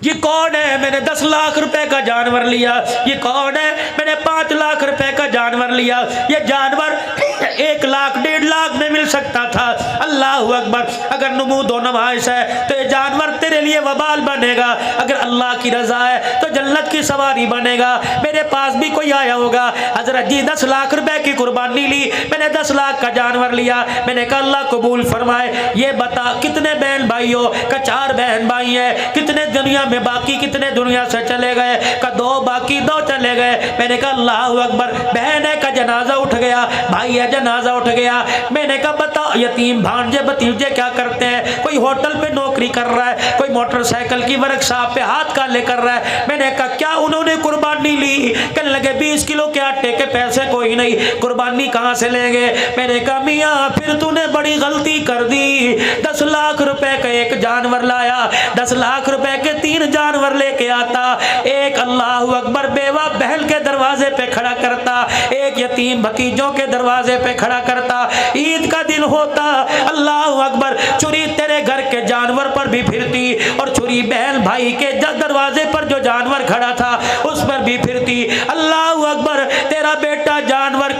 ये कौन है? मैंने 10 लाख रुपए का जानवर लिया। ये कौन है? मैंने 5 लाख रुपए का जानवर लिया। ये जानवर 1 लाख 1.5 लाख में मिल सकता था। अल्लाह अकबर, अगर नमूद व नमाइश है तो ये जानवर तेरे लिए वबाल बनेगा, अगर अल्लाह की रजा है तो जन्नत की सवारी बनेगा। मेरे पास भी कोई आया होगा, हजरत जी 10 लाख रुपए की कुर्बानी ली, मैंने 10 लाख का जानवर लिया। मैंने कहा अल्लाह कबूल फरमाए। ये बता कितने बहन भाई हो? का 4 बहन भाई है। कितने दुनिया में बाकी, कितने दुनिया से चले गए? का 2 बाकी, 2 चले गए। मैंने कहा अल्लाह अकबर, बहन है का जनाजा उठ गया, भाई है जनाजा उठ गया। मैंने कहा बताओ यतीम भांजे भतीजे क्या करते हैं? कोई होटल पे नौकरी कर रहा है, कोई मोटरसाइकिल की वर्कशॉप पे हाथ काले कर रहा है। मैंने कहा क्या उन्होंने कुर्बानी ली? कहने लगे 20 किलो के आटे के पैसे कोई नहीं, कुर्बानी कहाँ से लेंगे? मैंने कहा मियाँ फिर तूने बड़ी गलती कर दी। 10 लाख रुपए का एक जानवर लाया, 10 लाख रुपए के 3 जानवर लेके आता। एक अल्लाह अकबर बेवा बहल के दरवाजे पे खड़ा करता, एक यतीम भतीजों के दरवाजे पे खड़ा करता। ईद का दिन होता, अल्लाह अकबर, छुरी तेरे घर के जानवर पर भी फिरती और छुरी बहन भाई के दरवाजे पर जो जानवर खड़ा था उस पर भी फिरती।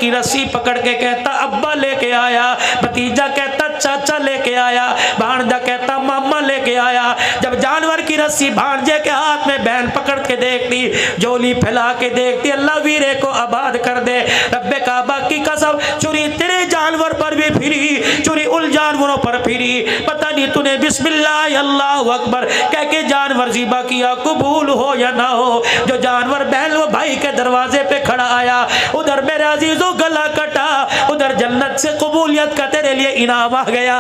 की रस्सी पकड़ के कहता अब्बा लेके आया, भतीजा कहता चाचा लेके आया, भांजा कहता मामा लेके आया। जब जानवर की रस्सी भांजे के हाथ में बहन पकड़ के देखती, झोली फैला के देखती, अल्लाह वीरे को आबाद कर दे। रब्बे काबा की कसम, चुरी तेरे जानवर पर भी फिरी, चुरी उन जानवरों पर फिरी, पता नहीं तूने बिस्मिल्लाह अल्लाहु अकबर कह के जानवर ज़िबा किया, कबूल हो या ना हो। जो जानवर बहन वो भाई के दरवाजे पे खड़ा आया, उधर मेरे अजीजों गला कटा, उधर जन्नत से कबूलियत का तेरे लिए इनाम आ गया।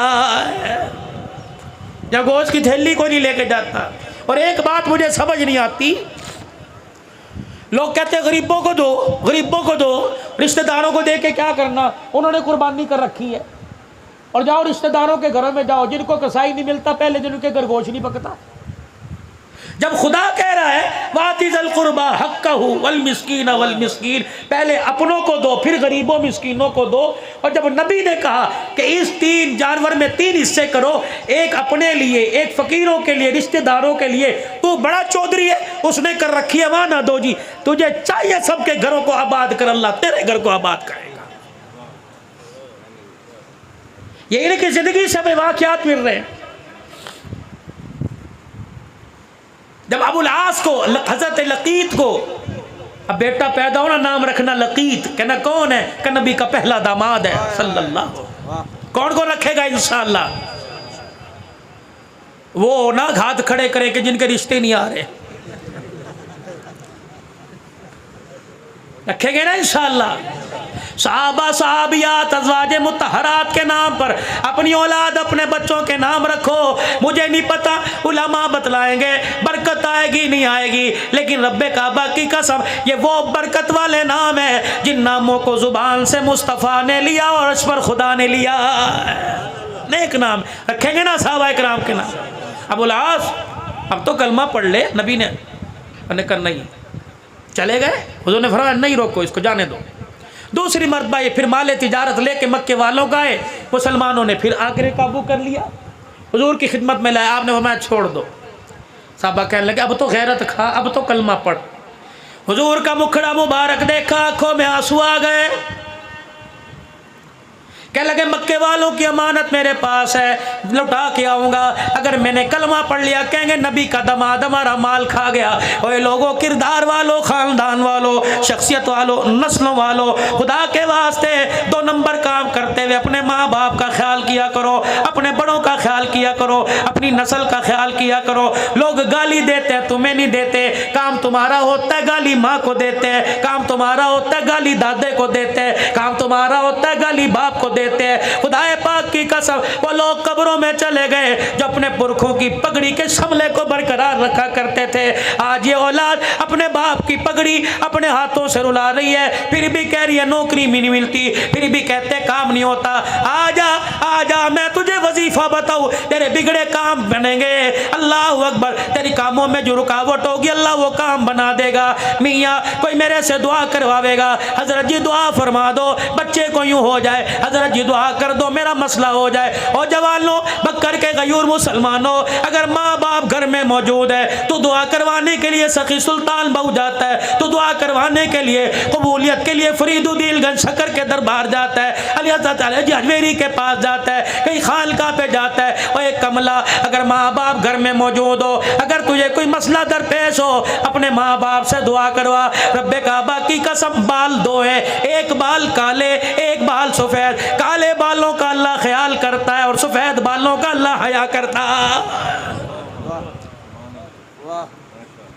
या गोश्त की थैली को नहीं लेके जाता। और एक बात मुझे समझ नहीं आती, लोग कहते हैं गरीबों को दो, गरीबों को दो, रिश्तेदारों को दे के क्या करना, उन्होंने कुर्बानी कर रखी है। और जाओ रिश्तेदारों के घरों में जाओ, जिनको कसाई नहीं मिलता, पहले दिन उनके घर गोश्त नहीं पकता। जब खुदा कह रहा है वातिज़ल कुर्बा हक्कहू वल मिस्कीन वल मिस्कीन, पहले अपनों को दो फिर गरीबों मिस्कीनों को दो। और जब नबी ने कहा कि इस 3 जानवर में 3 हिस्से करो, एक अपने लिए, एक फकीरों के लिए, रिश्तेदारों के लिए, तू बड़ा चौधरी है, उसने कर रखी है, वहां ना दो जी, तुझे चाहिए सबके घरों को आबाद कर, अल्लाह तेरे घर को आबाद करेगा। ये इनकी जिंदगी से हमें वाक़यात मिल रहे हैं। जब अबुल आस को, हजरत लकीत को, अब बेटा पैदा होना, नाम रखना लकीत, कहना कौन है, कि नबी का पहला दामाद है सल्लल्लाहु। कौन कौन रखेगा इंशाअल्लाह? वो ना हाथ खड़े करे कि जिनके रिश्ते नहीं आ रहे, रखेंगे ना इंशाअल्लाह। सहाबा सहाबियात अज़वाजे मुतहरात के नाम पर अपनी औलाद, अपने बच्चों के नाम रखो। मुझे नहीं पता, उलमा बतलाएंगे बरकत आएगी नहीं आएगी, लेकिन रब्बे काबा की कसम ये वो बरकत वाले नाम है जिन नामों को जुबान से मुस्तफ़ा ने लिया और उस पर खुदा ने लिया। नेक नाम रखेंगे ना सहाबा इकराम के नाम। अबुल आस अब तो कलमा पढ़ ले, नबी ने कहा नहीं, चले गए। हुज़ूर ने फरमाया नहीं रोको, इसको जाने दो। दूसरी मरतबा ये फिर माले तिजारत लेके मक्के वालों का है, मुसलमानों ने फिर आकर काबू कर लिया, हुजूर की खिदमत में लाया। आपने फरमाया छोड़ दो। साहबा कहने लगे अब तो गैरत खा, अब तो कलमा पढ़। हुजूर का मुखड़ा मुबारक देखा, आंखों में आंसू आ गए, कह लगे मक्के वालों की अमानत मेरे पास है, लौटा के आऊँगा। अगर मैंने कलमा पढ़ लिया कहेंगे नबी का दमाद हमारा माल खा गया। ओए लोगों, किरदार वालों, ख़ानदान वालों, शख्सियत वालों, नस्लों वालों, खुदा के वास्ते 2 नंबर काम करते हुए अपने माँ बाप का ख्याल किया करो, अपने बड़ों का ख्याल किया करो, अपनी नस्ल का ख्याल किया करो। लोग गाली देते हैं, तुम्हें नहीं देते। काम तुम्हारा होता है गाली माँ को देते हैं, काम तुम्हारा होता है गाली दादे को देते हैं, काम तुम्हारा होता है गाली बाप को देते हैं। खुदाए पाक की कसम, वो लोग कब्रों में चले गए जो अपने पुरखों की पगड़ी के शमले को बरकरार रखा करते थे। आज ये औलाद अपने बाप की पगड़ी अपने हाथों से रुला रही है, फिर भी कह रही है नौकरी भी नहीं मिलती, फिर भी कहते काम नहीं होता। आजा आजा, मैं तुझे वजीफा बताऊं, तेरे बिगड़े काम बनेंगे। अल्लाह अकबर, तेरी कामों में जो रुकावट होगी अल्लाह वो काम बना देगा। मियाँ कोई मेरे से दुआ करवावेगा, हजरत जी दुआ फरमा दो बच्चे को यूं हो जाए, हजरत जी दुआ कर दो मेरा मसला हो जाए। और जवानों, बकर के गयूर मुसलमानों, अगर माँ बाप घर में मौजूद है तो दुआ करवाने के लिए सखी सुल्तान बहू जाता है, तो दुआ करवाने के लिए, कबूलियत के लिए फरीदुद्दीन शक्कर के दरबार जाता है, अली हज़रत अली अजमेरी के पास जाता है, कहीं खानका पे जाता है। और एक कमला, अगर माँ बाप घर में मौजूद हो, अगर तुझे कोई मसला दरपेश हो, अपने माँ बाप से दुआ करवा। रब्बे काबा की कसम, बाल 2 है, एक बाल काले एक बाल सफ़ेद। काले बालों का अल्लाह ख्याल करता है और सफ़ेद बालों का अल्लाह हया करता है।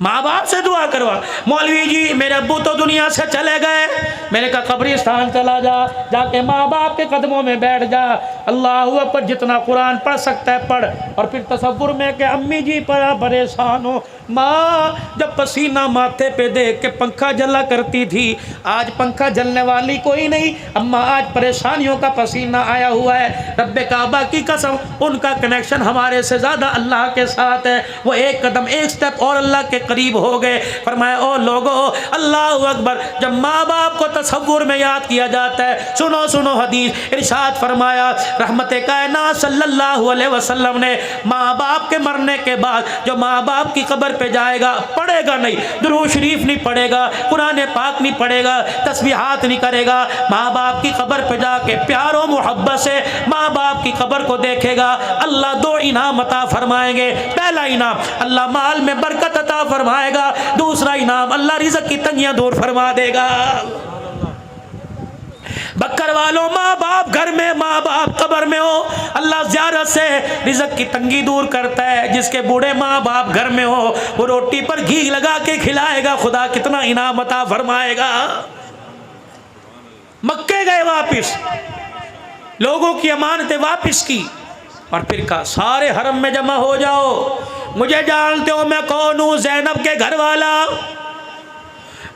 माँ बाप से दुआ करवा। मौलवी जी मेरे अब्बू तो दुनिया से चले गए, मैंने कहा कब्रिस्तान चला जा, जाके माँ बाप के कदमों में बैठ जा, अल्लाह पर जितना कुरान पढ़ सकता है पढ़। और फिर तसव्वुर में कि अम्मी जी बड़ा परेशान हो, माँ जब पसीना माथे पे देख के पंखा जला करती थी, आज पंखा जलने वाली कोई नहीं, अम्मा आज परेशानियों का पसीना आया हुआ है। रब्बे काबा की कसम, उनका कनेक्शन हमारे से ज़्यादा अल्लाह के साथ है। वो एक कदम एक स्टेप और अल्लाह के करीब हो गए। फरमाया ओ लोगो, अल्लाह अकबर, जब माँ बाप को तसव्वुर में याद किया जाता है, सुनो सुनो हदीस, इरशाद फरमाया रहमते कायनात सल्लल्लाहु अलैहि वसल्लम ने माँ बाप के मरने के बाद जो माँ बाप की कब्र पे जाएगा, पढ़ेगा नहीं, दुरूद शरीफ नहीं पढ़ेगा, कुरान पाक नहीं पढ़ेगा, तस्बीहात नहीं करेगा, माँ बाप की कब्र पे जाके प्यार और मोहब्बत से माँ बाप की कब्र को देखेगा, अल्लाह दो इनाम अता फरमाएंगे। पहला इनाम अल्लाह माल में बरकत अता फरमाएगा, दूसरा इनाम अल्लाह रिज़्क़ की तंगियां दूर फरमा देगा। बकर वालों, माँ बाप घर में, माँ बाप कब्र में हो, अल्लाह ज़ियारत से रिज़्क़ की तंगी दूर करता है। जिसके बूढ़े माँ बाप घर में हो, वो रोटी पर घी लगा के खिलाएगा, खुदा कितना इनाम अता फरमाएगा। मक्के गए वापिस, लोगों की अमानतें वापिस की, और फिर कहा सारे हरम में जमा हो जाओ, मुझे जानते हो मैं कौन हूँ, ज़ैनब के घर वाला,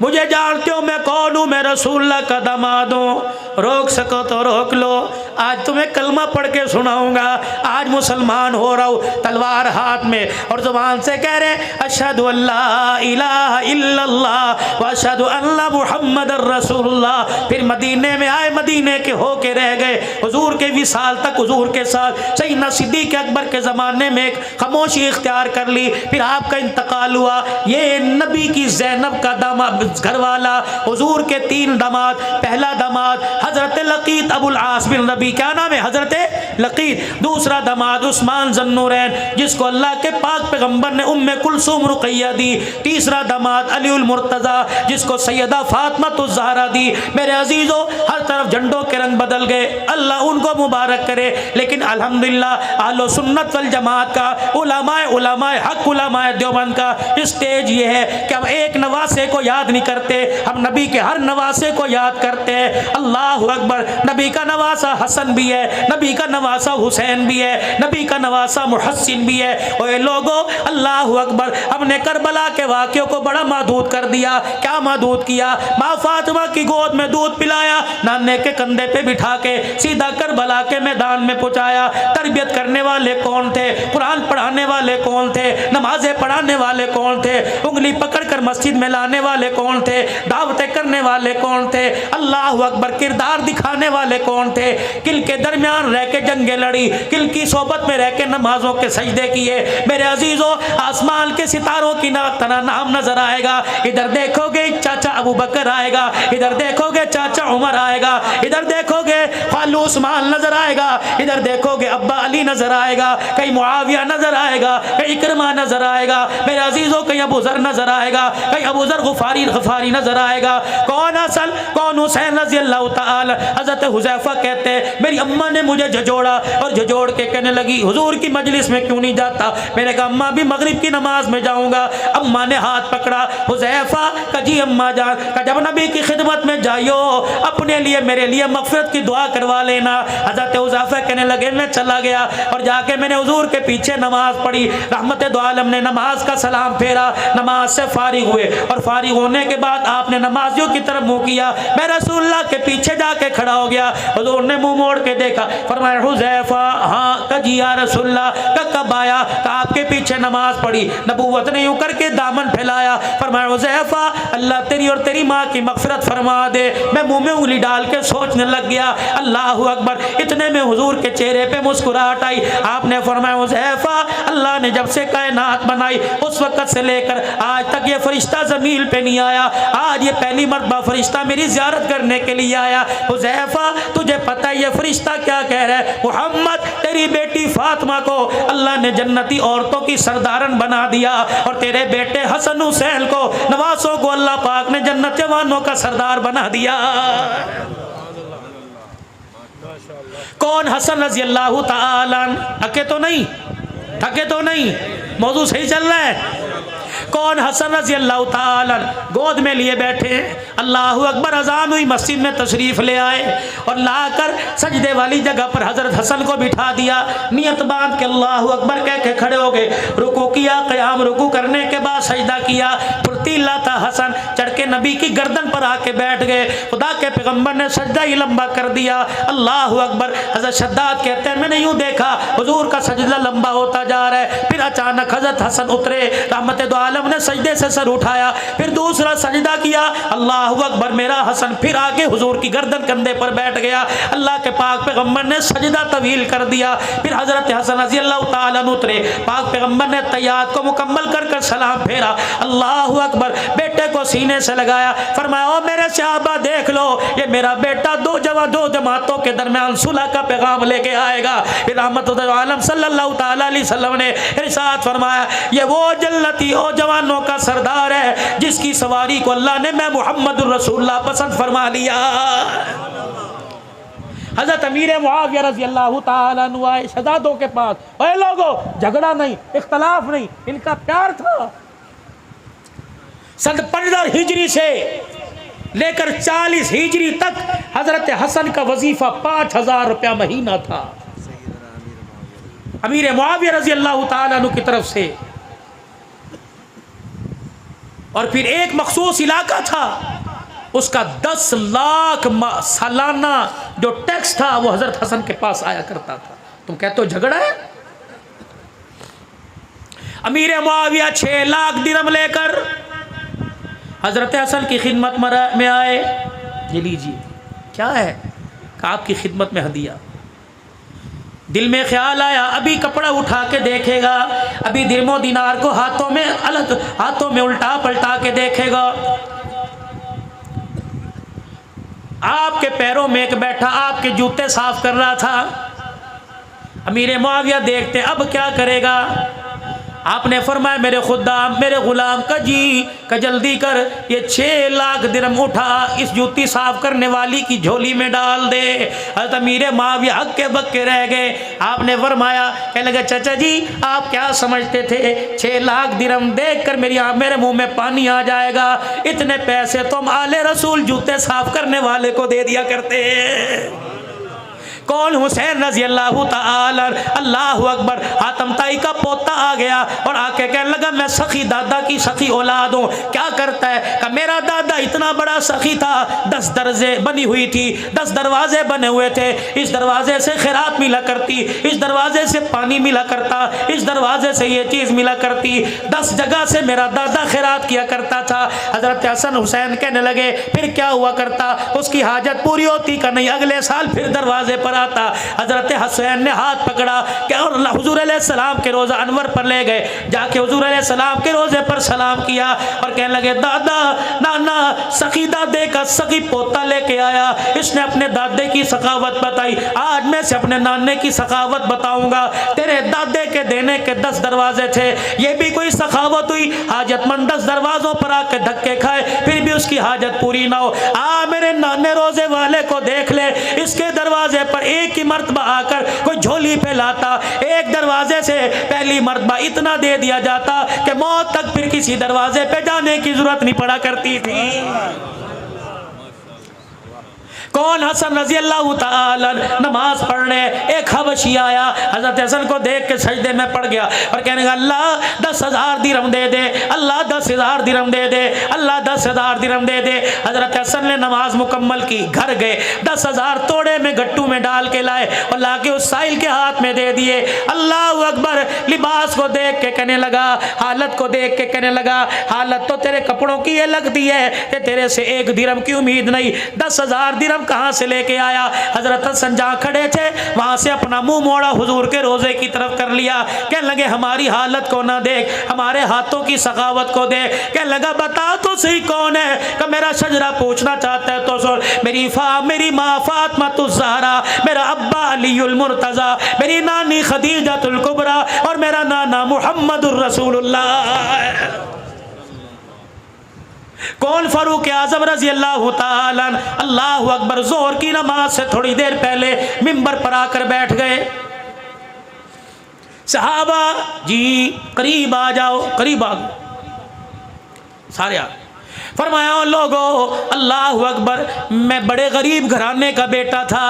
मुझे जानते हो मैं कौन हूँ, मैं रसूलुल्लाह का दामाद हूँ, रोक सको तो रोक लो, आज तुम्हें कलमा पढ़ के सुनाऊंगा, आज मुसलमान हो रहा हूँ, तलवार हाथ में, और जुबान से कह रहे अशहदु अल्ला इलाहा इल्लल्लाह व अशहदु अन्ना मुहम्मदर रसूलुल्लाह। फिर मदीने में आए, मदीने के होके रह गए, हुजूर के विसाल तक हुजूर के साथ सैयदना सिद्दीक़ अकबर के ज़माने में एक खामोशी इख्तियार कर ली। फिर आपका इंतकाल हुआ, ये नबी की ज़ैनब का दामाद घर वाला, हुजूर के 3 दामाद, पहला दामाद हजरत लकीत अबुल आस बिन रबी, क्या नाम है, हजरत लकीत, दूसरा दामाद उस्मान ज़न्नूरैन जिसको अल्लाह के पाक पैगंबर ने उम्मे कुलसूम रुक़ैया दी, तीसरा दामाद अलीउल मुर्तज़ा जिसको सैयदा फातिमातुज़ ज़हरा दी। मेरे अजीज़ों, हर तरफ झंडों के रंग बदल गए, अल्लाह उनको मुबारक करे। लेकिन अल्हम्दुलिल्लाह अहले सुन्नत वल जमात का, उलमाए हक, उलमाए देवबंद का स्टेज ये है कि हम एक नवासे को याद नहीं करते, हम नबी के हर नवासे को याद करते हैं। अल्लाह अकबर, नबी का नवासा हसन भी है, नबी का नवासा हुसैन भी है, नबी का नवासा मुहस्सिन भी है। ओए लोगो, अल्लाह अकबर, हमने करबला के वाक़ियों को बड़ा महदूद कर दिया। क्या महदूद किया? माँ फातिमा की गोद में दूध पिलाया, नाने के कंधे पे बिठा के सीधा करबला के मैदान में पहुंचाया। तरबियत करने वाले कौन थे? कुरान पढ़ाने वाले कौन थे? नमाजें पढ़ाने वाले कौन थे? उंगली पकड़ कर मस्जिद में लाने वाले कौन थे? दावतें करने वाले कौन थे? अल्लाह अकबर, किरदार दिखाने वाले कौन थे? किल के दरमियान रह के जंगे लड़ी, किल की सोबत में रह के नमाजों के सजदे किए। मेरे अजीजों, आसमान के सितारों की तरह नाम नजर आएगा। इधर देखोगे चाचा अबू बकर आएगा, इधर देखोगे चाचा उमर आएगा, इधर देखोगे खालू उस्मान नजर आएगा, इधर देखोगे अब्बा अली नजर आएगा, कहीं मुआविया नजर आएगा, कहीं इकरमा नजर आएगा। मेरे अजीजों, कहीं अबू जर नजर आएगा, कहीं अबू जर गफारी नजर आएगा। कौन हसन, कौन हुसैन रज़ी अल्लाह ताला। हज़रत हुज़ैफा कहते हैं मेरी अम्मा ने मुझे झजोड़ा, और झजोड़ के कहने लगी हुजूर की मजलिस में क्यों नहीं जाता? मैंने कहा अम्मा भी मगरिब की नमाज में जाऊंगा। अम्मा ने हाथ पकड़ा, हुज़ैफा का जी अम्मा जान का जब नबी की खिदमत में जाइयो, अपने लिए मेरे लिए मग़फ़िरत की दुआ करवा लेना। हज़रत हुज़ैफा कहने लगे मैं चला गया, और जाके मैंने हुजूर के पीछे नमाज पढ़ी। रहमत दो आलम ने नमाज का सलाम फेरा, नमाज से फारिग हुए, और फारिग होने के बाद आपने नमाजियों की तरफ मुँह किया। मैं रसूलुल्लाह के पीछे जाके खड़ा हो गया। हुजूर ने मुंह मोड़ के देखा, फरमाया हुज़ैफा, हाँ कजी या रसूलल्लाह, कब आया? आपके पीछे नमाज पढ़ी। नबूवत ने यूं करके दामन फैलाया, फरमाया हुज़ैफा अल्लाह तेरी और तेरी माँ की मग़फ़िरत फरमा दे। मैं मुंह में उंगली डाल के सोचने लग गया। अल्लाह अकबर, इतने में हुजूर के चेहरे पे मुस्कुराहट आई। आपने फरमाया हुज़ैफा, अल्लाह ने जब से कायनात बनाई उस वक़्त से लेकर आज तक ये फरिश्ता ज़मीन पे नहीं आया। आज ये पहली मर्तबा फरिश्ता मेरी ज़ियारत करने के लिए आया। हुज़ैफा, तुझे पता है ये फरिश्ता क्या कह रहा है? मुहम्मद तेरी बेटी फातिमा को अल्लाह ने जन्नती औरतों की सरदारन बना दिया, और तेरे बेटे हसन हुसैन को, नवासों को अल्लाह पाक ने जन्नत जवानों का सरदार बना दिया। कौन? हसन रज़ी अल्लाह ताला। थके तो नहीं, थके तो नहीं? मौजू सही चल रहा है? कौन? हसन रजी अल्लाह ताला गोद में लिए बैठे हैं। अल्लाह अकबर, अजान हुई, मस्जिद में तशरीफ ले आए और लाकर सजदे वाली जगह पर हजरत हसन को बिठा दिया। नियत बांध के अल्लाह अकबर कह के खड़े हो गए, रुकू किया, क़याम रुकू करने के बाद सजदा किया। फुर्तीला था हसन, चढ़ के नबी की गर्दन पर आके बैठ गए। खुदा के पैगंबर ने सजदा ही लंबा कर दिया। अल्लाह अकबर। हजरत शद्दाद कहते हैं मैंने यूं देखा हुजूर का सजदा लंबा होता जा रहा है। फिर अचानक हजरत हसन उतरे, रहमत दो आलम ने सजदे से सर उठाया, फिर दूसरा सजदा किया। अल्लाह अकबर। मेरा हसन फिर आके हुजूर की गर्दन कंधे पर बैठ गया। अल्लाह के पाक पैगंबर ने सजदा तवील कर दिया। फिर हजरत हसन रज़ी अल्लाह ताला अन्हु उतरे, पाक पैगंबर ने तैयात को मुकम्मल कर कर सलाम फेरा। अल्लाह अकबर। बेटे को सीने से लगाया, फरमाया ओ मेरे सहाबा देख लो, ये मेरा बेटा दो जमातों के दरमियान सुलह का पैगाम लेके आएगा। फिर रहमतुल आलम सल्लल्लाहु ताला अलैहि वसल्लम ने इरशाद फरमाया, ये वो जन्नती ओ जवानों का सरदार है जिसकी सवारी को अल्लाह ने मैं मुहम्मदुर रसूलुल्लाह पसंद फरमा लिया। हजरत अमीर मुआविया रज़ी अल्लाह ताला अन्हु आए शहजादों के पास, ओए लोगो झगड़ा नहीं, इख्तलाफ नहीं, इनका प्यार था। सन 15 हिजरी से लेकर 40 हिजरी तक हजरत हसन का वजीफा 5000 रुपया महीना था अमीर मुआविया रज़ी अल्लाह ताला अन्हु की तरफ से। और फिर एक मखसूस इलाका था, उसका 10 लाख सालाना जो टैक्स था वो हजरत हसन के पास आया करता था। तुम कहते हो झगड़ा है? अमीर मुआविया 6 लाख दिरहम लेकर हजरत हसन की खिदमत में आए। ये लीजिए, क्या है? आपकी खिदमत में हदिया। दिल में ख्याल आया अभी कपड़ा उठा के देखेगा, अभी दिरमो दिनार को हाथों में उल्टा पलटा के देखेगा। आपके पैरों में एक बैठा आपके जूते साफ कर रहा था। अमीर मुआविया देखते अब क्या करेगा। आपने फरमाया मेरे खुदाम मेरे गुलाम का जी का जल्दी कर, ये 6 लाख दिरहम उठा इस जूती साफ करने वाली की झोली में डाल दे। हज़रत अमीर मुआविया हक्के बक्के रह गए। आपने फरमाया, कहने लगे चाचा जी आप क्या समझते थे 6 लाख दिरहम देख कर मेरे मुंह में पानी आ जाएगा। इतने पैसे तो हम आले रसूल जूते साफ करने वाले को दे दिया करते हैं। कौन? हुसैन रजी अल्लाह ताला। अल्लाह अकबर। हातम ताई का पोता आ गया और आके कहने लगा मैं सखी दादा की सखी औलाद हूँ। क्या करता है? कहा मेरा दादा इतना बड़ा सखी था, 10 दरजे बनी हुई थी, 10 दरवाजे बने हुए थे। इस दरवाजे से खैरात मिला करती, इस दरवाजे से पानी मिला करता, इस दरवाजे से ये चीज़ मिला करती। 10 जगह से मेरा दादा खैरात किया करता था। हजरत हसन हुसैन कहने लगे फिर क्या हुआ करता? उसकी हाजत पूरी होती का नहीं, अगले साल फिर दरवाजे पर आता। हजरत हुसैन ने हाथ पकड़ा क्या और हुजूर अलैहिस्सलाम के रोज़ा अनवर पर ले गए, जाके हुजूर अलैहिस्सलाम के रोज़े पर सलाम किया और कहने लगे दादा नाना सखी दादे का सखी पोता लेके आया, इसने अपने दादे की सखावत बताई, आज मैं से अपने नाने की सखावत बताऊंगा। तेरे दादे के देने के 10 दरवाजे थे, ये भी कोई सखावत हुई? हाजतमंद 10 दरवाजों पर आके धक्के खाए फिर भी उसकी हाजत पूरी ना हो। मेरे नाने रोजे वाले को देख ले, इसके दरवाजे पर एक ही मर्तबा आकर कोई झोली फैलाता, एक दरवाजे से पहली मर्तबा इतना दे दिया जाता कि मौत तक फिर किसी दरवाजे पे जाने की जरूरत नहीं पड़ा करती थी। कौन? हसन रजी अल्लाह ताला नमाज पढ़ने एक हबशी आया, हजरत हसन को देख के सजदे में पड़ गया और कहने लगा अल्लाह 10,000 दिरहम दे दे, अल्लाह 10,000 दिरहम दे दे, अल्लाह 10,000 दिरहम दे दे। हजरत हसन ने नमाज मुकम्मल की, घर गए, 10,000 तोड़े में गट्टू में डाल के लाए और ला के उस साहिल के हाथ में दे दिए। अल्लाह अकबर। लिबास को देख के कहने लगा, हालत को देख के कहने लगा हालत तो तेरे कपड़ों की ये लगती है कि तेरे से 1 दिरहम की उम्मीद नहीं, 10,000 दिरहम कहां से लेके आया? हजरत हसन जहां खड़े थे वहां से अपना मुंह मोड़ा हुजूर के रोजे की तरफ कर लिया। कहने लगे हमारी हालत को ना देख, हमारे हाथों की सखावत को देख। कहने लगा बता तो सही कौन है? कि मेरा शजरा पूछना चाहता है तो सुन, मेरी माँ फातिमा ज़हरा, मेरा अब्बा अलीउल मुर्तज़ा, मेरी नानी खदीजतुल कुबरा और मेरा नाना मुहम्मदुर रसूलुल्लाह। कौन? फारूक आजम रजी अल्लाह ताला। अल्लाह अकबर। जोहर की नमाज से थोड़ी देर पहले मिंबर पर आकर बैठ गए। सहाबा जी करीब आ जाओ, करीब आ गए। सारे फरमाया ओ लोगो अल्लाह अकबर, मैं बड़े गरीब घराने का बेटा था,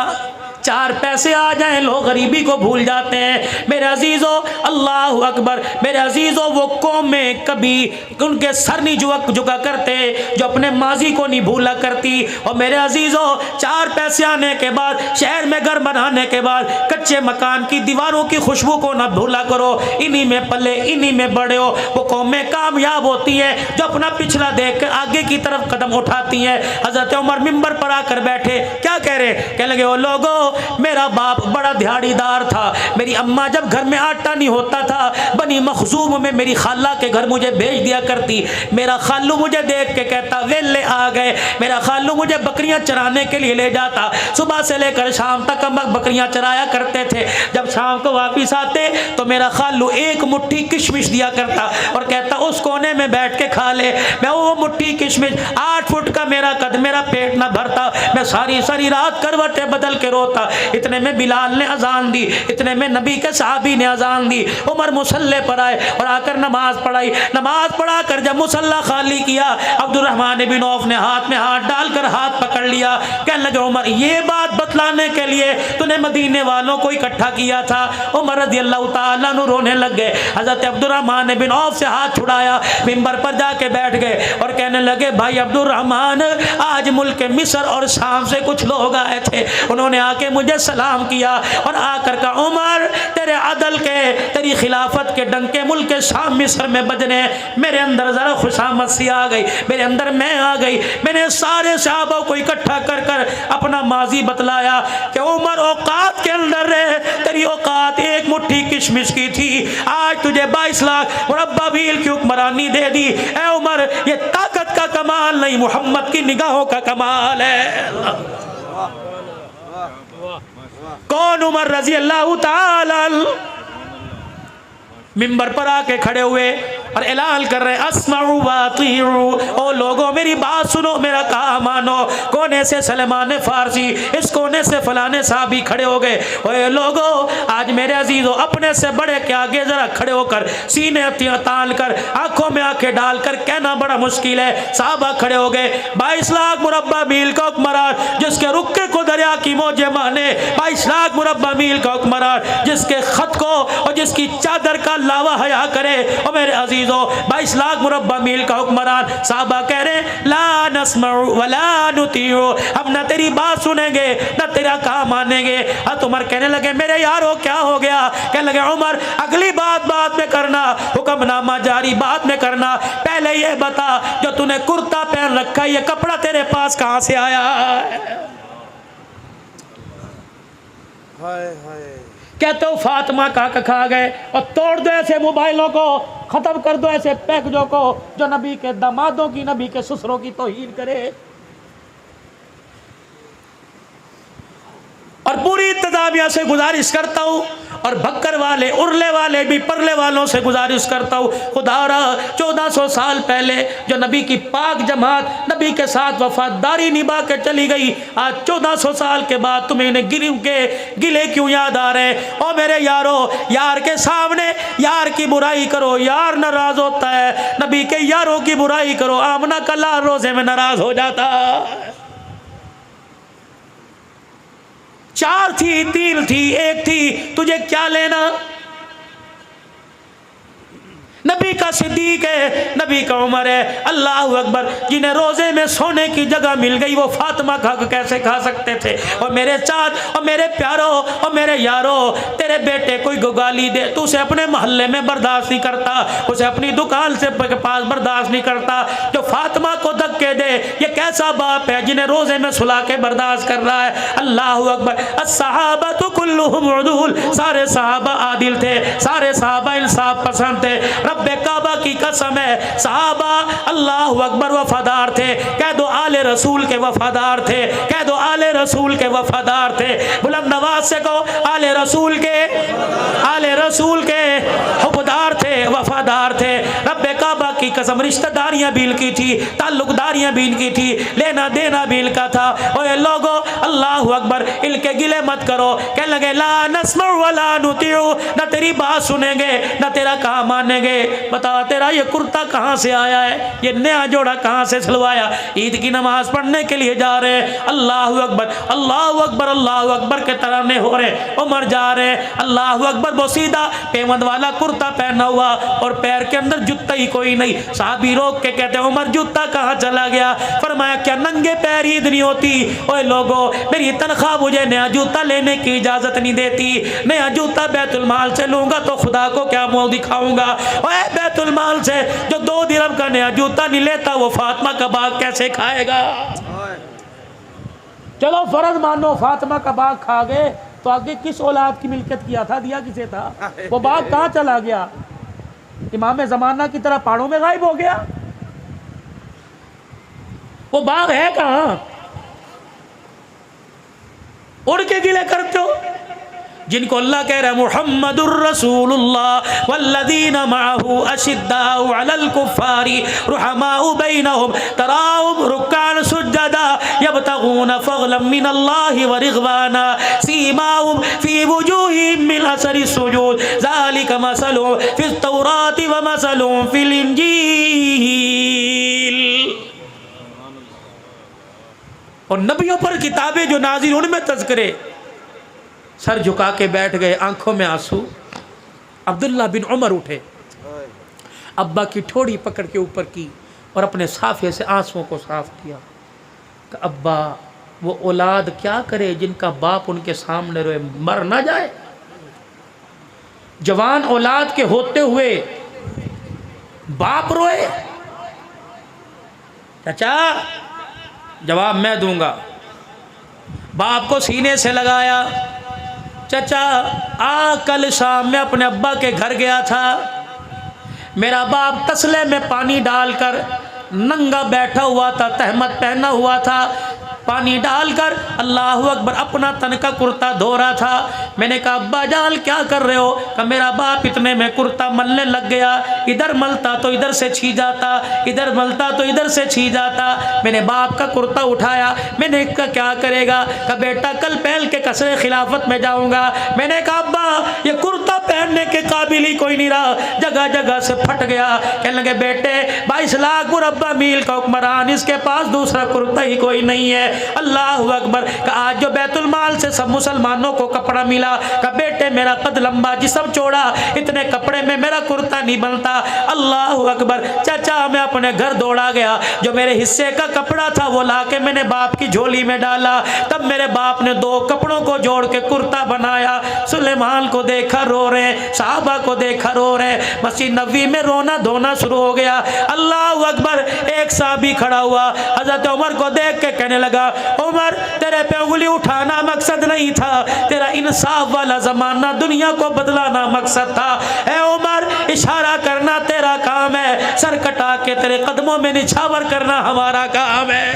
4 पैसे आ जाएं लोग गरीबी को भूल जाते हैं। मेरे अजीज़ों अल्लाह अकबर, मेरे अजीज़ों वो कौम में कभी उनके सर नहीं झुका करते जो अपने माजी को नहीं भूला करती। और मेरे अजीज़ों 4 पैसे आने के बाद, शहर में घर बनाने के बाद कच्चे मकान की दीवारों की खुशबू को ना भूला करो। इन्हीं में पले, इन्हीं में बड़े हो। वो कौमें कामयाब होती हैं जो अपना पिछला देख कर आगे की तरफ कदम उठाती हैं। हज़रत उमर मिंबर पर आकर बैठे, क्या कह रहे? कहने लगे ओ लोगों, मेरा बाप बड़ा दिहाड़ीदार था। मेरी अम्मा जब घर में आटा नहीं होता था, बनी मखजूम में मेरी खाला के घर मुझे भेज दिया करती। मेरा खालू मुझे देख के कहता वेले आ गए। मेरा खालू मुझे बकरियां चराने के लिए ले जाता। सुबह से लेकर शाम तक हम बकरियां चराया करते थे। जब शाम को वापिस आते तो मेरा खालू एक मुट्ठी किशमिश दिया करता और कहता उस कोने में बैठ के खा ले। मैं वो मुट्ठी किशमिश, 8 फुट का मेरा कद, मेरा पेट ना भरता। मैं सारी सारी रात करवटें बदल के रोता। इतने में बिलाल ने अजान दी, इतने में नबी के साहबी ने अजान दी। उमर मुसल्ले पर आए और आकर नमाज पढ़ाई। नमाज पढ़ा कर जब मुसल्ला खाली किया, अब्दुर्रहमान बिन औफ ने हाथ में हाथ डालकर हाथ पकड़ लिया। कहने लगे उमर, ये बात बतलाने के लिए तूने मदीने वालों को इकट्ठा किया था? उमर रज़ी अल्लाह ताला अन्हु रोने लग गए। हज़रत अब्दुर्रहमान बिन औफ से हाथ छुड़ाया, मिंबर पर जाके बैठ गए और कहने लगे भाई अब्दुर्रहमान, आज मुल्क मिस्र और शाम से कुछ लोग आए थे, उन्होंने आके मुझे सलाम किया और आकर का उमर तेरे अदल के, तेरी खिलाफत के डंके मुल्क के शाम मिस्र में बजने। मेरे अंदर जरा खुशामद सी आ गई, मेरे अंदर मैं आ गई। मैंने सारे सहाबा को इकट्ठा कर कर अपना माजी बतलाया कि उमर औकात के अंदर रहे, तेरी औकात एक मुट्ठी किशमिश की थी, आज तुझे 22 लाख मुरब्बा मील की हुक्मरानी दे दी। ए उमर, ये ताकत का कमाल नहीं, मोहम्मद की निगाहों का कमाल है। कौन? उमर रजी अल्लाह ताला मिंबर पर आके खड़े हुए और ऐलान कर रहे अस्माउ व अतीउ, ओ लोगों मेरी बात सुनो, मेरा कहा मानो। कोने से सलमान फारसी, इस कोने से फलाने साहबी खड़े हो गए। ओए लोगों, आज मेरे अजीजों अपने से बड़े के आगे जरा खड़े होकर सीने तान कर आंखों में आंखें डालकर कहना बड़ा मुश्किल है। साहबा खड़े हो गए। 22 लाख मुरब्बा मील का हुक्मरान जिसके रुक्के को दरिया की मौजें माने, 22 लाख मुरब्बा मील का हुक्मरान जिसके खत को और जिसकी चादर का लावा हया करे। और मेरे अजीजों 22 लाख मुरब्बा मील का हुक्मरान। साहबा कह रहे ला नस्मउ वला नुतीउ, हम ना तेरी बात सुनेंगे ना तेरा काम मानेंगे। हज़रत उमर कहने लगे मेरे यारो क्या हो गया? कहने लगे उमर, अगली बात बाद में करना, हुक्मनामा जारी बाद में करना, पहले ये बता जो तूने कुर्ता पहन रखा है, ये कपड़ा तेरे पास कहां से आया? हाय हाय। कहते हो फातिमा का खा गए और तोड़ दो ऐसे मोबाइलों को, खत्म कर दो ऐसे पैकेजों को जो नबी के दामादों की, नबी के ससुरों की तौहीन करे। और पूरी इंतजामिया से गुजारिश करता हूँ और भक्कर वाले, उरले वाले भी, परले वालों से गुजारिश करता हूँ, खुदारा 1400 साल पहले जो नबी की पाक जमात नबी के साथ वफादारी निभा के चली गई, आज 1400 साल के बाद तुम्हें इन्हें गिले क्यों याद आ रहे? और मेरे यारो, यार के सामने यार की बुराई करो, यार नाराज होता है। नबी के यारों की बुराई करो, आमना का लाल रोजे में नाराज हो जाता। 4 थी, 3 थी, 1 थी, तुझे क्या लेना? नबी का सिद्दीक है, नबी का उमर है। अल्लाह अकबर, जिन्हें रोजे में सोने की जगह मिल गई वो फातिमा खा कैसे खा सकते थे? और मेरे चाँद और मेरे प्यारो और मेरे यारो, तेरे बेटे कोई गाली दे तो उसे अपने मोहल्ले में बर्दाश्त नहीं करता, उसे अपनी दुकान से पास बर्दाश्त नहीं करता। जो फातिमा को धक्के दे, ये कैसा बाप है जिन्हें रोजे में सुला के बर्दाश्त कर रहा है? अल्लाह अकबर। अस्सहाबा तो कुल्लुहुम उदूल, सारे सहाबा आदिल थे, सारे सहाबा इंसाफ पसंद थे। रब्बे काबा की कसम है, सहाबा अल्लाह अकबर वफादार थे। कह दो आले रसूल के वफादार थे, कह दो आले रसूल के वफादार थे। बुलंद नवाज से कहो आले रसूल के हुबदार थे, वफादार थे। रब्बे काबा की कसम रिश्तेदारियां भी इनकी थी, ताल्लुकदारियां भी इनकी थी, लेना देना भी इनका था। ओए लोगो अल्लाह अकबर, इनके गिले मत करो। कहने लगे ला नस्मउ वला नुतिउ, ना तेरी बात सुनेंगे ना तेरा काम मानेंगे। बता तेरा ये कुर्ता कहाँ से आया है, ये नया जोड़ा कहाँ से सिलवाया? ईद की नमाज पढ़ने के लिए जा रहे हैं, अल्लाह अकबर अल्लाह अकबर अल्लाह अकबर के तराने हो रहे। उमर जा रहे हैं, अल्लाह अकबर, वो सीधा पेमंद वाला कुर्ता पहना हुआ और पैर के अंदर जूता ही कोई नहीं। साहबी रोक के कहते हैं उमर जूता कहाँ चला गया? फरमाया क्या नंगे पैर ईद नहीं होती? ओए लोगो मेरी तनख्वाह मुझे नया जूता लेने की इजाजत नहीं देती। नया जूता बैतुल माल से लूंगा तो खुदा को क्या मुंह दिखाऊंगा? ओए बैतुल माल से जो 2 दिरहम का नया जूता नहीं लेता वो फातिमा का बाग कैसे खाएगा? चलो फर्ज मानो फातिमा का बाग खा गए तो आगे किस औलाद की मिल्कियत किया था, दिया किसे था? वो बाग कहाँ चला गया? इमाम ज़माना की तरह पहाड़ों में गायब हो गया? वो बाग है कहाँ? उड़ के गिले करते हो जिनको अल्लाह कह रहा है मुहम्मदुर रसूलुल्लाह वल्लदीना मअहू अशिद्दाउ अलल कुफ्फारी रुहमाउ बैनहुम तराहुम रुक्कान सुज्जदा यब्तगून फज़लन मिनल्लाहि व रिज़वाना सीमाहुम फी वुजूहिहिम मिन असरि सुजूद ज़ालिका मसलुहुम फित तौराति व मसलुहुम फिल इंजील। और नबियों पर किताबें जो नाज़िल उनमें तज़किरे। सर झुका के बैठ गए, आंखों में आंसू। अब्दुल्ला बिन उमर उठे, अब्बा की ठोड़ी पकड़ के ऊपर की और अपने साफे से आंसुओं को साफ किया। अब्बा वो औलाद क्या करे जिनका बाप उनके सामने रोए, मर ना जाए? जवान औलाद के होते हुए बाप रोए? चाचा जवाब मैं दूंगा। बाप को सीने से लगाया। चाचा कल शाम में अपने अब्बा के घर गया था, मेरा बाप तसले में पानी डालकर नंगा बैठा हुआ था, तहमत पहना हुआ था, पानी डालकर अल्लाह अकबर अपना तन का कुर्ता धो रहा था। मैंने कहा अब्बा जान क्या कर रहे हो? कहा मेरा बाप इतने में कुर्ता मलने लग गया, इधर मलता तो इधर से छी जाता, इधर मलता तो इधर से छी जाता। मैंने बाप का कुर्ता उठाया, मैंने कहा क्या करेगा? कहा बेटा कल पहन के कसरे खिलाफत में जाऊंगा। मैंने कहा अब्बा ये कुर्ता पहनने के काबिल ही कोई नहीं रहा, जगह जगह से फट गया। कहने लगे बेटे 22 लाख मुरब्बा मील का हुक्मरान, इसके पास दूसरा कुर्ता ही कोई नहीं है। अल्लाह अकबर। आज जो बैतुल माल से सब मुसलमानों को कपड़ा मिला, का बेटे मेरा कद लंबा जिस्म चौड़ा, इतने कपड़े में मेरा कुर्ता नहीं बनता। अल्लाह अकबर। चाचा मैं अपने घर दौड़ा गया, जो मेरे हिस्से का कपड़ा था वो लाके मैंने बाप की झोली में डाला। तब मेरे बाप ने 2 कपड़ों को जोड़ के कुर्ता बनाया। सुलेमान को देखा रो रहे, साहबा को देखा रो रहे, मस्जिद नबवी में रोना धोना शुरू हो गया। अल्लाह अकबर। एक साहबी खड़ा हुआ, हजरत उमर को देख के कहने लगा उमर तेरे पे उंगली उठाना मकसद नहीं था, तेरा इंसाफ वाला जमाना दुनिया को बदलाना मकसद था। ए उमर इशारा करना तेरा काम है, सर कटा के तेरे कदमों में निछावर करना हमारा काम है।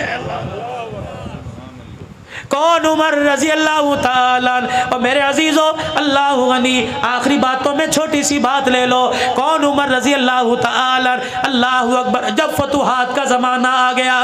कौन? उमर रजी अल्लाह ताला। और मेरे अजीजों अल्लाह गनी, आखिरी बातों में छोटी सी बात ले लो। कौन? उमर रजी अल्लाह ताला। अल्लाह अकबर। जब फतुहात का जमाना आ गया,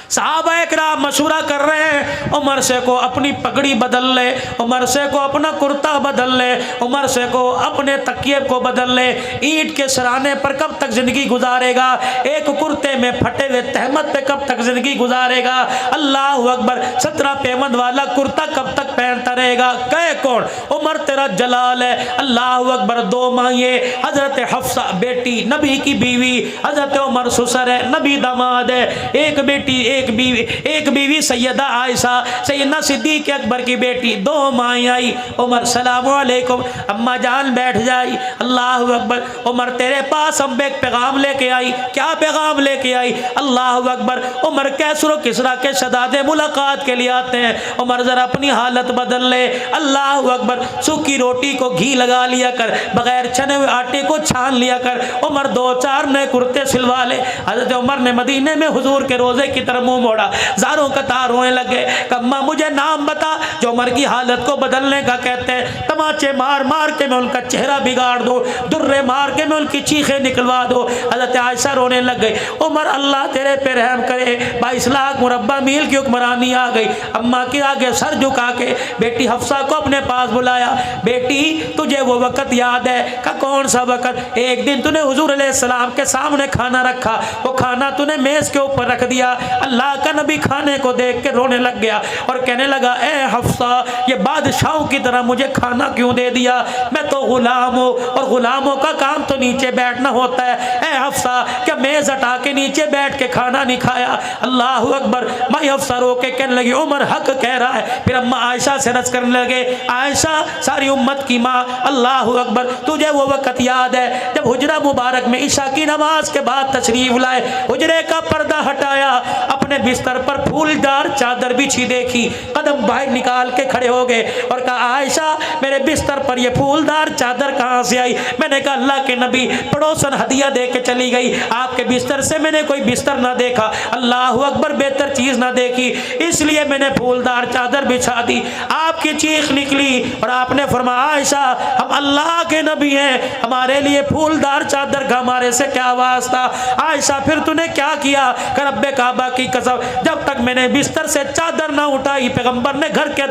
साहबा इकराम मशूरा कर रहे हैं, उमर से को अपनी पगड़ी बदल ले, उमर से को अपना कुर्ता बदल ले, उमर से को अपने तकिए को बदल ले। ईंट के सराने पर कब तक जिंदगी गुजारेगा? एक कुर्ते में फटे हुए तहमत पे कब तक जिंदगी गुजारेगा? अल्लाह अकबर। 17 पेमंद वाला कुर्ता कब तक पहनता रहेगा? कहे कौन? उमर तेरा जलाल है। अल्लाह अकबर। 2 माइए, हजरत हफ्सा बेटी नबी की बीवी, हजरत उमर ससुर है, नबी दामाद है। एक बेटी एक बीवी सैयदा आयशा, सैयदना सिद्दीक अकबर की बेटी। 2 माई आई। उमर सलाम अलैकुम, अम्मा जान बैठ जाई। अल्लाह अकबर। उमर तेरे पास हम एक पैगाम लेके आई। क्या पैगाम लेके आई? अल्लाह अकबर। उमर कैसरो किसरा के शहजादे मुलाकात के लिए आते हैं। उमर जरा अपनी हालत बदल ले। अल्लाह अकबर। सूखी रोटी को घी लगा लिया कर, बगैर छने हुए आटे को छान लिया कर। उमर 2-4 नए कुर्ते सिलवा ले। हजरत उमर ने मदीने में हुजूर के रोजे की तरफ मुंह मोड़ा, ज़ारों कतार रोने लगे। अम्मा मुझे नाम बता जो उमर की हालत को बदलने का कहते हैं। तमाचे मार मार के मैं उनका चेहरा बिगाड़ दूँ, दुर्रे मार के मैं उनकी चीखें निकलवा दूँ। हज़रत आयशा रोने लग गई। उमर अल्लाह तेरे पे रहम करे, 22 लाख मुरब्बा मील की हुक्मरानी आ गई। अम्मा के आगे सर झुका के बेटी हफ्सा को अपने पास बुलाया। बेटी तुझे वो वक़्त याद है? का कौन सा वक़्त? एक दिन तूने हुजूर अलैहिस्सलाम के सामने खाना रखा, वो खाना तूने मेज़ के ऊपर रख दिया। अल्लाह का नबी खाने को देख के रोने लग गया और कहने लगा, ए हफ्सा ये बादशाहों की तरह मुझे खाना क्यों दे दिया? मैं तो गुलाम हूँ और गुलामों का काम तो नीचे बैठना होता है। ए हफ्सा क्या मेज़ हटा के नीचे बैठ के खाना नहीं खाया? अल्लाह अकबर। माई हफ्सा रो के कहने लगी उमर हक कह रहा है। फिर अम्मा आयशा से रस करने लगे, आयशा सारी उम्मत की माँ, अल्लाह अकबर तुझे वो वक़्त याद है जब हुजरा मुबारक में ईशा की नमाज के बाद तशरीफ लाए, हुजरे का पर्दा हटाया, अपने बिस्तर पर फूलदार चादर बिछी देखी, कदम बाहर निकाल के खड़े हो गए और कहा, आयशा मेरे बिस्तर पर ये फूलदार चादर कहाँ से आई? मैंने कहा, अल्लाह के नबी पड़ोसन हदिया दे के चली गई, आपके बिस्तर से मैंने कोई बिस्तर ना देखा, अल्लाह अकबर बेहतर चीज़ ना देखी, इसलिए मैंने फूलदार चादर बिछा दी। आपकी चीख निकली और आपने फरमाया, आयशा हम अल्लाह के नबी हैं, हमारे लिए फूलदार चादर का हमारे से क्या वास्ता? आयशा फिर तूने क्या किया? रब्बे काबा की कसम जब तक मैंने बिस्तर से चादर ना उठाई पैगंबर ने घर के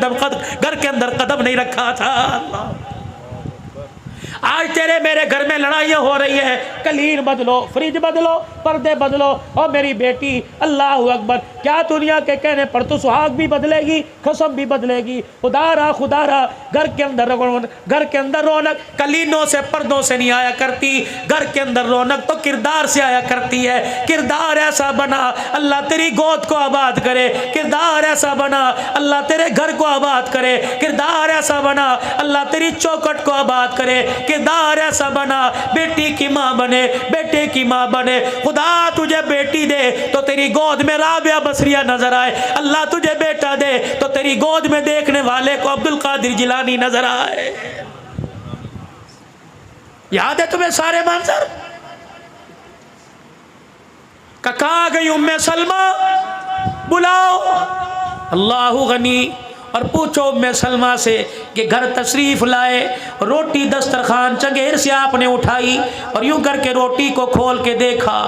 अंदर कदम नहीं रखा था। आज तेरे मेरे घर में लड़ाइयाँ हो रही है, कलीन बदलो, फ्रिज बदलो, पर्दे बदलो, और मेरी बेटी अल्लाह अकबर क्या दुनिया के कहने पर तो सुहाग भी बदलेगी, कसम भी बदलेगी। खुदारा खुदारा घर के अंदर रौनक कलीनों से पर्दों से नहीं आया करती, घर के अंदर रौनक तो किरदार से आया करती है। किरदार ऐसा बना अल्लाह तेरी गोद को आबाद करे, किरदार ऐसा बना अल्लाह तेरे घर को आबाद करे, किरदार ऐसा बना अल्लाह तेरी चौखट को आबाद करे, किरदार ऐसा बना बेटी की माँ बने, बेटे की माँ बने। खुदा तुझे बेटी दे तो तेरी गोद में राबिया बसरिया नजर आए, अल्लाह तुझे बेटा दे तो तेरी गोद में देखने वाले को अब्दुल कादिर जिलानी नजर आए। याद है तुम्हें सारे मंजर? कहा गई उम्मे सलमा बुलाओ अल्लाह गनी और पूछो उम्मे सलमा से कि घर तशरीफ लाए, रोटी दस्तरखान चंगेर से आपने उठाई और यूं करके रोटी को खोल के देखा,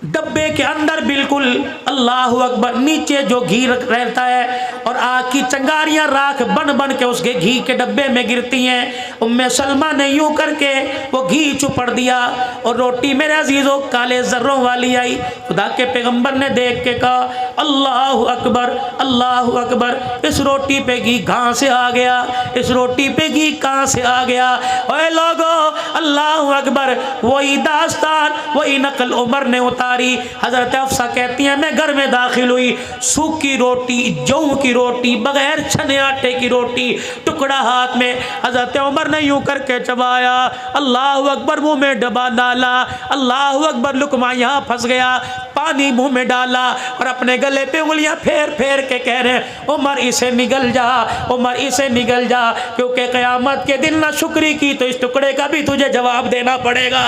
डब्बे के अंदर बिल्कुल अल्लाह अकबर नीचे जो घी रहता है और आग की चंगारियां राख बन बन के उसके घी के डब्बे में गिरती हैं। उम्मे सलमा ने यूं करके वो घी चुपड़ दिया और रोटी मेरे अजीज़ों काले जर्रों वाली आई। खुदा के पैगंबर ने देख के कहा, अल्लाह अकबर अल्लाह अकबर, इस रोटी पे घी कहाँ से आ गया? इस रोटी पे घी कहाँ से आ गया? ओए लोगो अल्लाह अकबर, वही दास्तान वही नकल उमर ने उतारी। हजरत अफसा कहती हैं मैं घर में दाखिल हुई, सूखी रोटी, जौ की रोटी, बगैर छने आटे की रोटी, टुकड़ा हाथ में, हजरत उमर ने यूं करके चबाया, अल्लाह अकबर मुंह में डबा डाला, अल्लाह अकबर लुकमा यहाँ फंस गया, पानी मुंह में डाला और अपने गले पे उंगलियां फेर फेर के कह रहे हैं, उमर इसे निगल जा, उमर इसे निगल जा, क्योंकि क़यामत के दिन ना शुक्री की तो इस टुकड़े का भी तुझे जवाब देना पड़ेगा।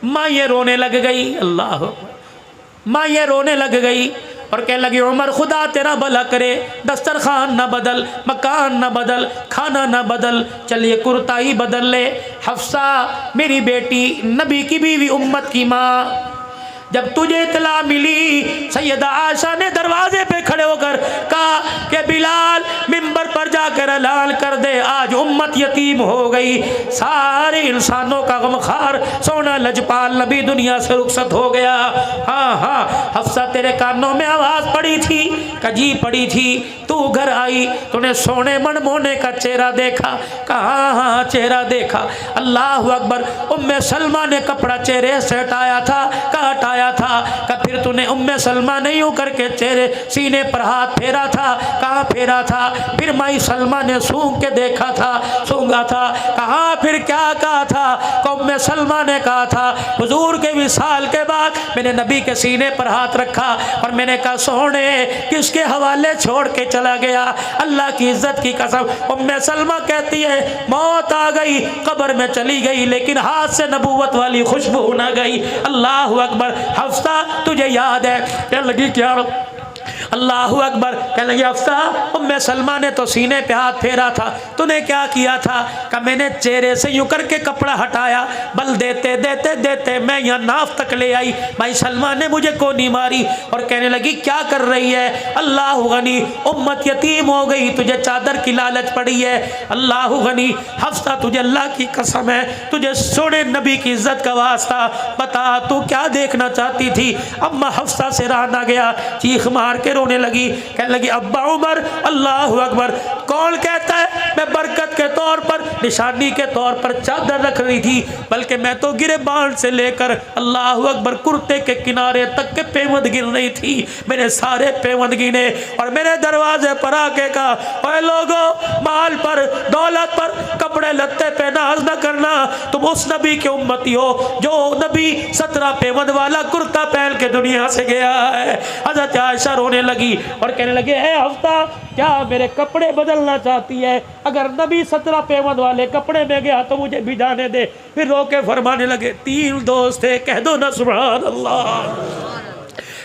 माँ ये रोने लग गई, अल्लाह, माँ ये रोने लग गई और कहने लगी, उमर खुदा तेरा भला करे, दस्तरखान ना बदल, मकान ना बदल, खाना ना बदल, चलिए कुर्ता ही बदल ले। हफ्सा मेरी बेटी, नबी की बीवी, उम्मत की माँ, जब तुझे इतला मिली, सैयदा आयशा ने दरवाजे पे खड़े होकर कहा कि बिलाल मिंबर पर जाकर ऐलान कर दे, आज उम्मत यतीम हो गई, सारे इंसानों का गमखार सोना लजपाल नबी दुनिया से रुखसत हो गया। हाँ हाँ हफ्सा तेरे कानों में आवाज़ पड़ी थी, कजी पड़ी थी, तू घर आई, तूने सोने मनमोने का चेहरा देखा? कहाँ? हाँ चेहरा देखा। अल्लाह अकबर, उम्मे सलमा ने कपड़ा चेहरे से हटाया था, कहाँ हटाया था? का फिर तूने उम्मे सलमा ने यूं करके चेहरे सीने पर हाथ फेरा था? कहाँ फेरा था? फिर माई सलमा ने सूंघ के देखा था, सूंघा था? कहाँ? फिर क्या कहा था? उम्मे सलमा ने कहा था हुजूर के विसाल के बाद मैंने नबी के सीने पर हाथ रखा और मैंने कहा सोने किसके हवाले छोड़ के चला गया, अल्लाह की इज्जत की कसम। उम्मे सलमा कहती है मौत आ गई, कब्र में चली गई, लेकिन हाथ से नबूवत वाली खुशबू ना गई। अल्लाह अकबर। हफ्सा तुझे याद है? क्या लगी क्या? अल्लाह अकबर। कहने लगी हफ्सा उम्मे सलमा ने तो सीने पे हाथ फेरा था, तूने क्या किया था? कि मैंने चेहरे से यूं करके कपड़ा हटाया, बल देते देते देते मैं यहाँ नाफ तक ले आई, भाई सलमा ने मुझे को नहीं मारी। और कहने लगी क्या कर रही है? अल्लाह गनी उम्मत यतीम हो गई, तुझे चादर की लालच पड़ी है। अल्लाह गनी। हफ्सा तुझे अल्लाह की कसम है, तुझे सोने नबी की इज्जत का वास्ता, बता तू क्या देखना चाहती थी? अम्मा हफ्सा से रहा ना गया, चीख मार के रोने लगी। कहने लगी अब्बा उमर। अल्लाह अकबर। कौन कहता है मैं बरकत के तौर पर, निशानी के तौर पर चादर रख रही थी, बल्कि मैं तो गिरेबान से लेकर अल्लाह अकबर कुर्ते के किनारे तक के पेवंद गिन रही थी। मैंने सारे पेवंद गिने और मेरे दरवाजे पर आके कहा ओए लोगों, माल पर दौलत पर कपड़े लत्ते पे नाज न करना, तुम उस नबी के उम्मती हो जो नबी 17 पेवंद वाला कुर्ता पहन के दुनिया से गया है। हज़रत आयशा रोने लगी और कहने लगे ए हफ्ता क्या मेरे कपड़े बदलना चाहती है? अगर नबी 17 पेवंद वाले कपड़े में गया तो मुझे भी जाने दे। फिर रो के फरमाने लगे 3 दोस्त थे, कह दो ना सुभान अल्लाह।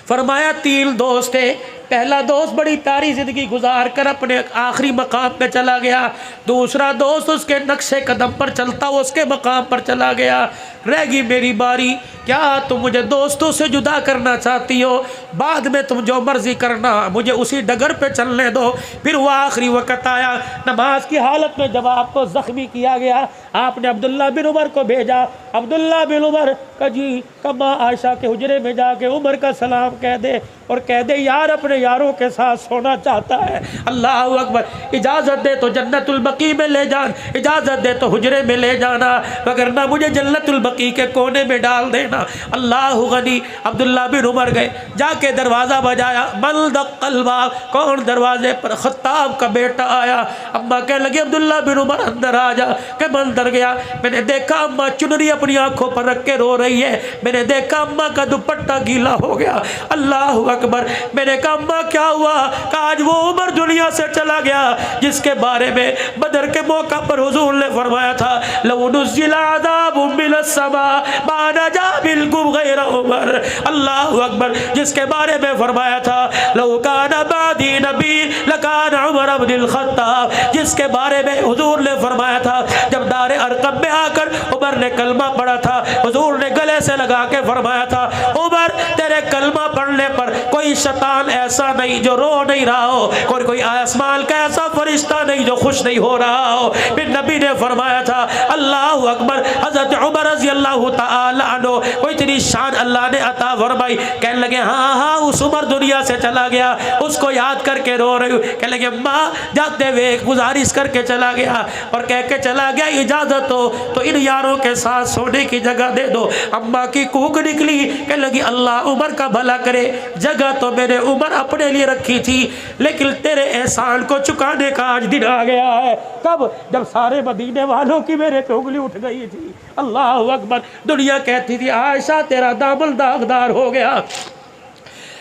फरमाया 3 दोस्त थे, पहला दोस्त बड़ी प्यारी ज़िंदगी गुजार कर अपने आखिरी मकाम पे चला गया, दूसरा दोस्त उसके नक्शे कदम पर चलता उसके मकाम पर चला गया, रह गई मेरी बारी। क्या तुम मुझे दोस्तों से जुदा करना चाहती हो? बाद में तुम जो मर्जी करना, मुझे उसी डगर पे चलने दो। फिर वो आखिरी वक़्त आया, नमाज की हालत में जब आपको ज़ख्मी किया गया, आपने अब्दुल्ला बिन उमर को भेजा। अब्दुल्ला बिन उमर का जी कम्मा आयशा के हुजरे में जाके उमर का सलाम कह दे और कह दे यार अपने यारों के साथ सोना चाहता है। अल्लाह अकबर। इजाज़त दे तो जन्नतुल बकी में ले जान, इजाज़त दे तो हुजरे में ले जाना, वगरना मुझे जन्नतुल बकी के कोने में डाल देना। अल्लाह गनी। अब्दुल्ला बिन उमर गए, जाके दरवाज़ा बजाया, मन दक़्क़लबा, कौन दरवाजे पर? खत्ताब का बेटा आया। अम्मा कहने लगी अब्दुल्ला बिन उमर अंदर आ जा। के मैं अंदर गया, मैंने देखा अम्मा चुनरी अपनी आंखों पर रख के रो रही है, मैंने देखा अम्मा का दुपट्टा गीला हो गया। अल्लाह अकबर। मैंने कहा अम्मा क्या हुआ? आज वो उमर दुनिया से चला गया जिसके बारे में बदर के मौका पर हुजूर ने फरमाया था लौ नुज़्ज़िला अज़ाबुम मिनस समा मा नजा बिलकुम गैर उमर। अल्लाह अकबर। जिसके बारे में फरमाया था लौ काना बादी नबी लकाना उमर इब्नुल खत्ताब, जिसके बारे में हुजूर ने फरमाया था जब दार अरकम में आकर उमर ने कलमा पढ़ा था, हुजूर ने गले से लगा के फरमाया था उमर तेरे कलमा पढ़ने पर कोई शैतान ऐसा नहीं जो रो नहीं रहा हो, कोई आसमान का ऐसा फरिश्ता नहीं जो खुश नहीं हो रहा हो। फिर नबी ने फरमाया था अल्लाह अकबर। हज़रत उमर रज़ी अल्लाह तआला अन्हु कोई इतनी शान अल्लाह ने अता फरमाई। कहने लगे हाँ हाँ उस उमर दुनिया से चला गया, उसको याद करके रो रही हूँ। कहने लगे माँ जाते हुए गुजारिश करके चला गया और कह के चला गया इजाज़त हो तो इन यारों के साथ सोने की जगह दे दो। अम्मा की कूक निकली। कहने लगी अल्लाह उमर का भला करे, जगह तो मैंने उमर अपने लिए रखी थी, लेकिन तेरे एहसान को चुकाने का आज दिन आ गया है। कब? जब सारे मदीने वालों की मेरे पे उंगली उठ गई थी। अल्लाह अकबर। दुनिया कहती थी आयशा तेरा दामन दागदार हो गया।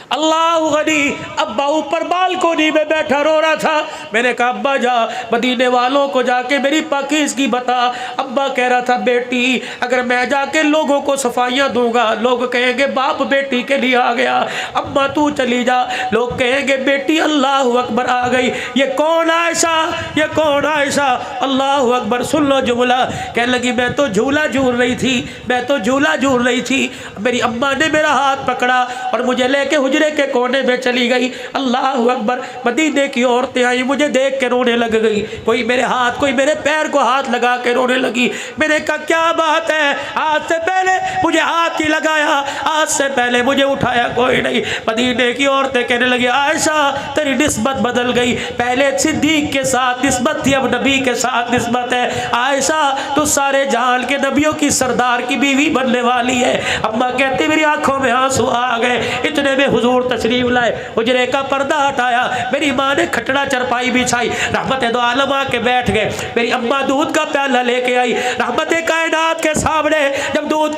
अल्लाह गनी। अब्बा ऊपर बालकोनी में बैठा रो रहा था। मैंने कहा अब्बा जा मदीने वालों को जाके मेरी पाकीज़गी बता। अब्बा कह रहा था बेटी अगर मैं जाके लोगों को सफाइयाँ दूंगा लोग कहेंगे बाप बेटी के लिए आ गया। अम्मा तू चली जा, लोग कहेंगे बेटी अल्लाह अकबर आ गई। ये कौन आयशा? ये कौन आयशा? अल्लाह अकबर। सुन लो जुमला। कहने लगी मैं तो झूला झूल रही थी, मैं तो झूला झूल रही थी। मेरी अम्मा ने मेरा हाथ पकड़ा और मुझे लेके हुजरे के कोने में चली गई। अल्लाह अकबर। मदीने की औरतें आई, मुझे देख के रोने लग गई, कोई मेरे हाथ कोई मेरे पैर को हाथ लगा के रोने लगी। मैंने कहा क्या बात है? आज से पहले मुझे हाथ ही लगाया, आज से पहले मुझे उठाया कोई नहीं। मदीने की औरतें कहने लगी आयशा तेरी निस्बत बदल गई, पहले सिद्दीक के साथ निस्बत थी अब नबी के साथ निस्बत है। आयशा तो सारे जहान के नबियों की सरदार की बीवी बनने वाली है। अम्मा कहती मेरी आंखों में आंसू आ गए। इतने में हुजूर तशरीफ लाए, हुजरे का पर्दा हटाया, मेरी माँ ने खटड़ा चरपाई बिछाई, रहमत दो आलम आके बैठ गए। मेरी अम्मा दूध का प्याला लेके आई, रहमत कायनात के सामने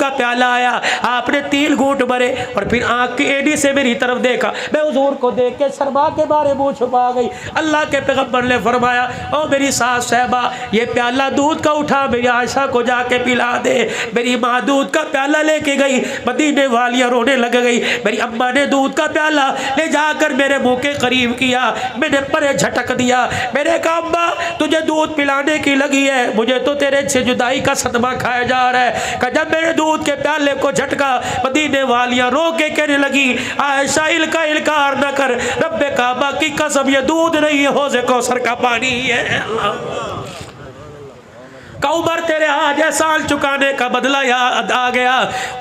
का प्याला आया, आपने 3 घूंट भरे और फिर आंख की एड़ी से मेरी तरफ देखा। मैं हुजूर को देख के शर्मा के बारे मुंह छुपा गई। अल्लाह के पैगंबर ने फरमाया, ओ मेरी सास साहबा, ये प्याला दूध का उठा मेरी आयशा को जाके पिला दे। मेरी माँ दूध का प्याला लेके गई, मदीने वालियाँ रोने लग गई। मेरी अम्मा ने दूध का प्याला ले जाकर मेरे मुंह के करीब किया, मैंने परे झटक दिया। मैंने कहा अम्मा तुझे दूध पिलाने की लगी है, मुझे तो तेरे से जुदाई का सदमा खाया जा रहा है। कि जब मेरे दूध के प्याले को झटका, मदीने वालियाँ रो के कहने लगी, आयशा इल्का इल्कार न कर, रब्बे काबा की कसम ये दूध नहीं है, हौज़े कौसर का पानी है। का उमर तेरे आज एहसान चुकाने का बदला याद आ गया।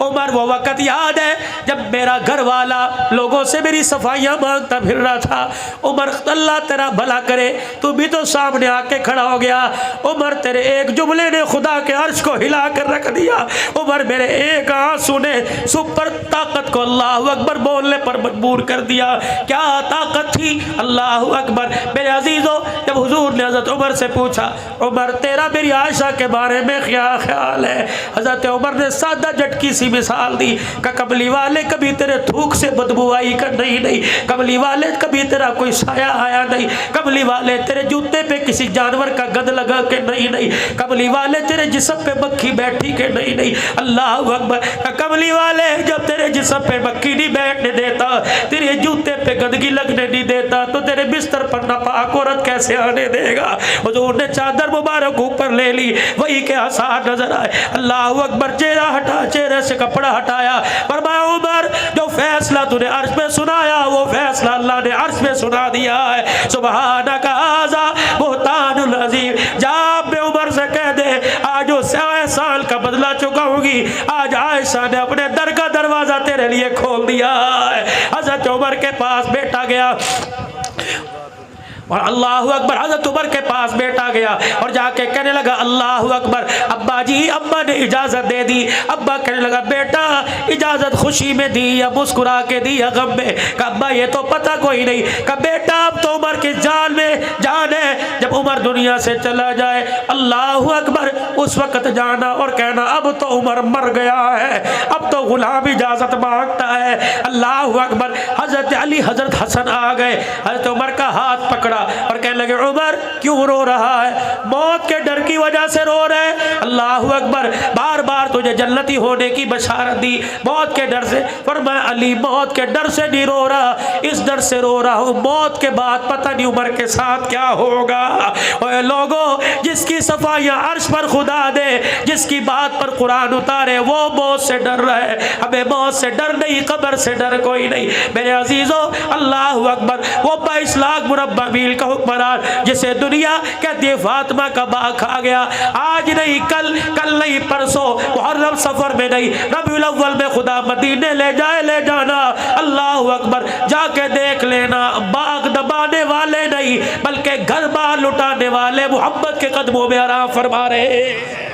उमर वो वक़्त याद है जब मेरा घर वाला लोगों से मेरी सफाइयाँ मांगता फिर रहा था। उमर अल्लाह तेरा भला करे, तू भी तो सामने आके खड़ा हो गया। उमर तेरे एक जुमले ने खुदा के अर्श को हिला कर रख दिया। उमर मेरे एक आंसू ने सुपर ताकत को अल्लाह अकबर बोलने पर मजबूर कर दिया। क्या ताकत थी, अल्लाह अकबर। मेरे अजीज़ों, जब हुजूर ने हज़रत उमर से पूछा, उमर तेरा मेरी आयशा के बारे में क्या ख्याल है, हज़रत उमर ने सादा झटकी सी मिसाल दी का कमली वाले कभी तेरे थूक से बदबू आई कर नहीं, कमली वाले कभी तेरा कोई साया आया नहीं, कमली वाले तेरे जूते पे किसी जानवर का गंध लगा के नहीं, कमली वाले तेरे जिस्म पे मक्खी बैठी के नहीं। अल्लाह अकबर। कमली वाले जब तेरे जिस्म पे मक्खी नहीं बैठने देता, तेरे जूते पे गंदगी लगने नहीं देता, तो तेरे बिस्तर पर नापाक औरत कैसे आने देगा। हुजूर ने चादर मुबारक ऊपर ले ली, वही के आसार नजर आए। अल्लाह अकबर। चेहरा हटा, चेहरे से कपड़ा हटाया, फरमाया उमर जो फैसला तूने अर्श में सुनाया वो फैसला अल्लाह ने अर्श में सुना दिया है। सुबहानक हाज़ा बुहतानुल अज़ीम। जा अपने उमर से कह दे आज वो 100 साल का बदला चुकाऊंगी। आज आयशा ने अपने दर का दरवाजा तेरे लिए खोल दिया है। हज़रत उमर के पास बेटा गया और अल्लाह अकबर, हज़रत उमर के पास बेटा गया और जाके कहने लगा अल्लाह अकबर, अब्बा जी, अब्बा ने इजाज़त दे दी। अब्बा कहने लगा बेटा इजाज़त खुशी में दी या मुस्कुरा के दी या गम में? अब्बा ये तो पता कोई नहीं। का बेटा अब तो उमर की जान में जान है, जब उमर दुनिया से चला जाए अल्लाह अकबर उस वक़्त जाना और कहना अब तो उमर मर गया है, अब तो गुलाम इजाज़त मांगता है। अल्लाह अकबर। हज़रत अली, हज़रत हसन आ गए, हज़रत उमर का हाथ पकड़ा और कहने लगे उमर क्यों रो रहा है? मौत के डर की वजह से रो रहे? अल्लाह अकबर। बार बार तुझे जन्नती होने की बशारत दी, मौत के डर से। फरमाया अली मौत के डर से नहीं रो रहा, इस डर से रो रहा हूँ मौत के बाद पता नहीं उमर के साथ क्या होगा। ओए लोगों, जिसकी सफाइयाँ अर्श पर खुदा दे, जिसकी बात पर कुरान उतारे, वो मौत से डर रहा है। हमें मौत से डर नहीं, कब्र से डर कोई नहीं। मेरे अजीजों, अल्लाह अकबर। वो 22 लाख मुरब्बा मील का हुक्मरान जिसे दुनिया कहती है फातिमा का बाग खा गया, आज नहीं कल, कल नहीं परसों, मुहर्रम सफर में नहीं, रबीउल अव्वल में खुदा मदीने ले जाए, ले जाना। अल्लाह अकबर। जाके देख लेना, बाग दबाने वाले नहीं बल्कि घर बार लुटाने वाले मोहब्बत के कदमों में आराम फरमा रहे।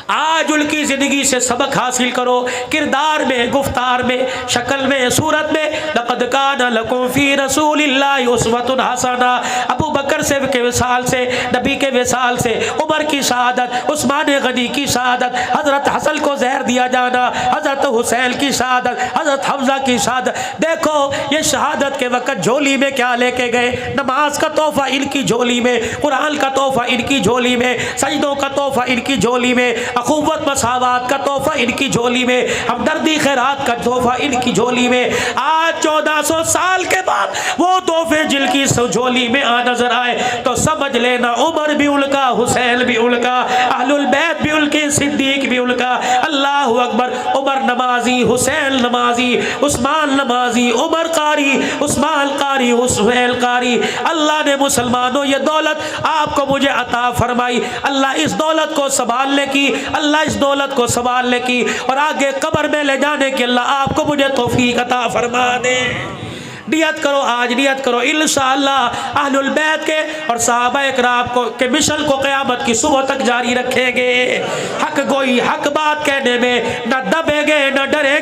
आज उनकी ज़िंदगी से सबक हासिल करो, किरदार में, गुफ्तार में, शक्ल में, सूरत में। लक़द काना लकुम फ़ी रसूलिल्लाहि उस्वतुन हसना। अबू बकर से के विसाल से, नबी के विसाल से, उमर की शहादत, उस्मान गनी की शहादत, हज़रत हसन को जहर दिया जाना, हज़रत हुसैन की शहादत, हज़रत हमज़ा की शहादत। देखो ये शहादत के वक़्त झोली में क्या लेके गए? नमाज का तोहफ़ा इनकी झोली में, कुरान का तोहफ़ा इनकी झोली में, सजदों का तोहफ़ा इनकी झोली में, अखुवत मसावत का तोहफा इनकी झोली में, हमदर्दी खैरात का तोहफा इनकी झोली में। आज 1400 साल के बाद वो तोहफे जिनकी झोली में आ नजर आए तो समझ लेना उमर भी उनका, हुसैन भी उनका, अहलुल बैत भी उनके, सिद्दीक भी उनका। अल्लाह अकबर। उमर नमाजी, हुसैन नमाजी, उस्मान नमाजी, उमर कारी, उस्मान कारी, हुसैन कारी। अल्लाह ने मुसलमानों ये दौलत आपको मुझे अता फरमाई। अल्लाह इस दौलत को संभालने की, अल्लाह इस दौलत को संभालने की और आगे कब्र में ले जाने की अल्लाह आपको मुझे तौफीक अता फरमा दे। नियत करो, आज नियत करो इंशाअल्लाह अहलुल बैत के और सहाबा इकराम को के मिशन को क़यामत की सुबह तक जारी रखेंगे। हक गोई, हक बात कहने में न दबेंगे न डरेंगे।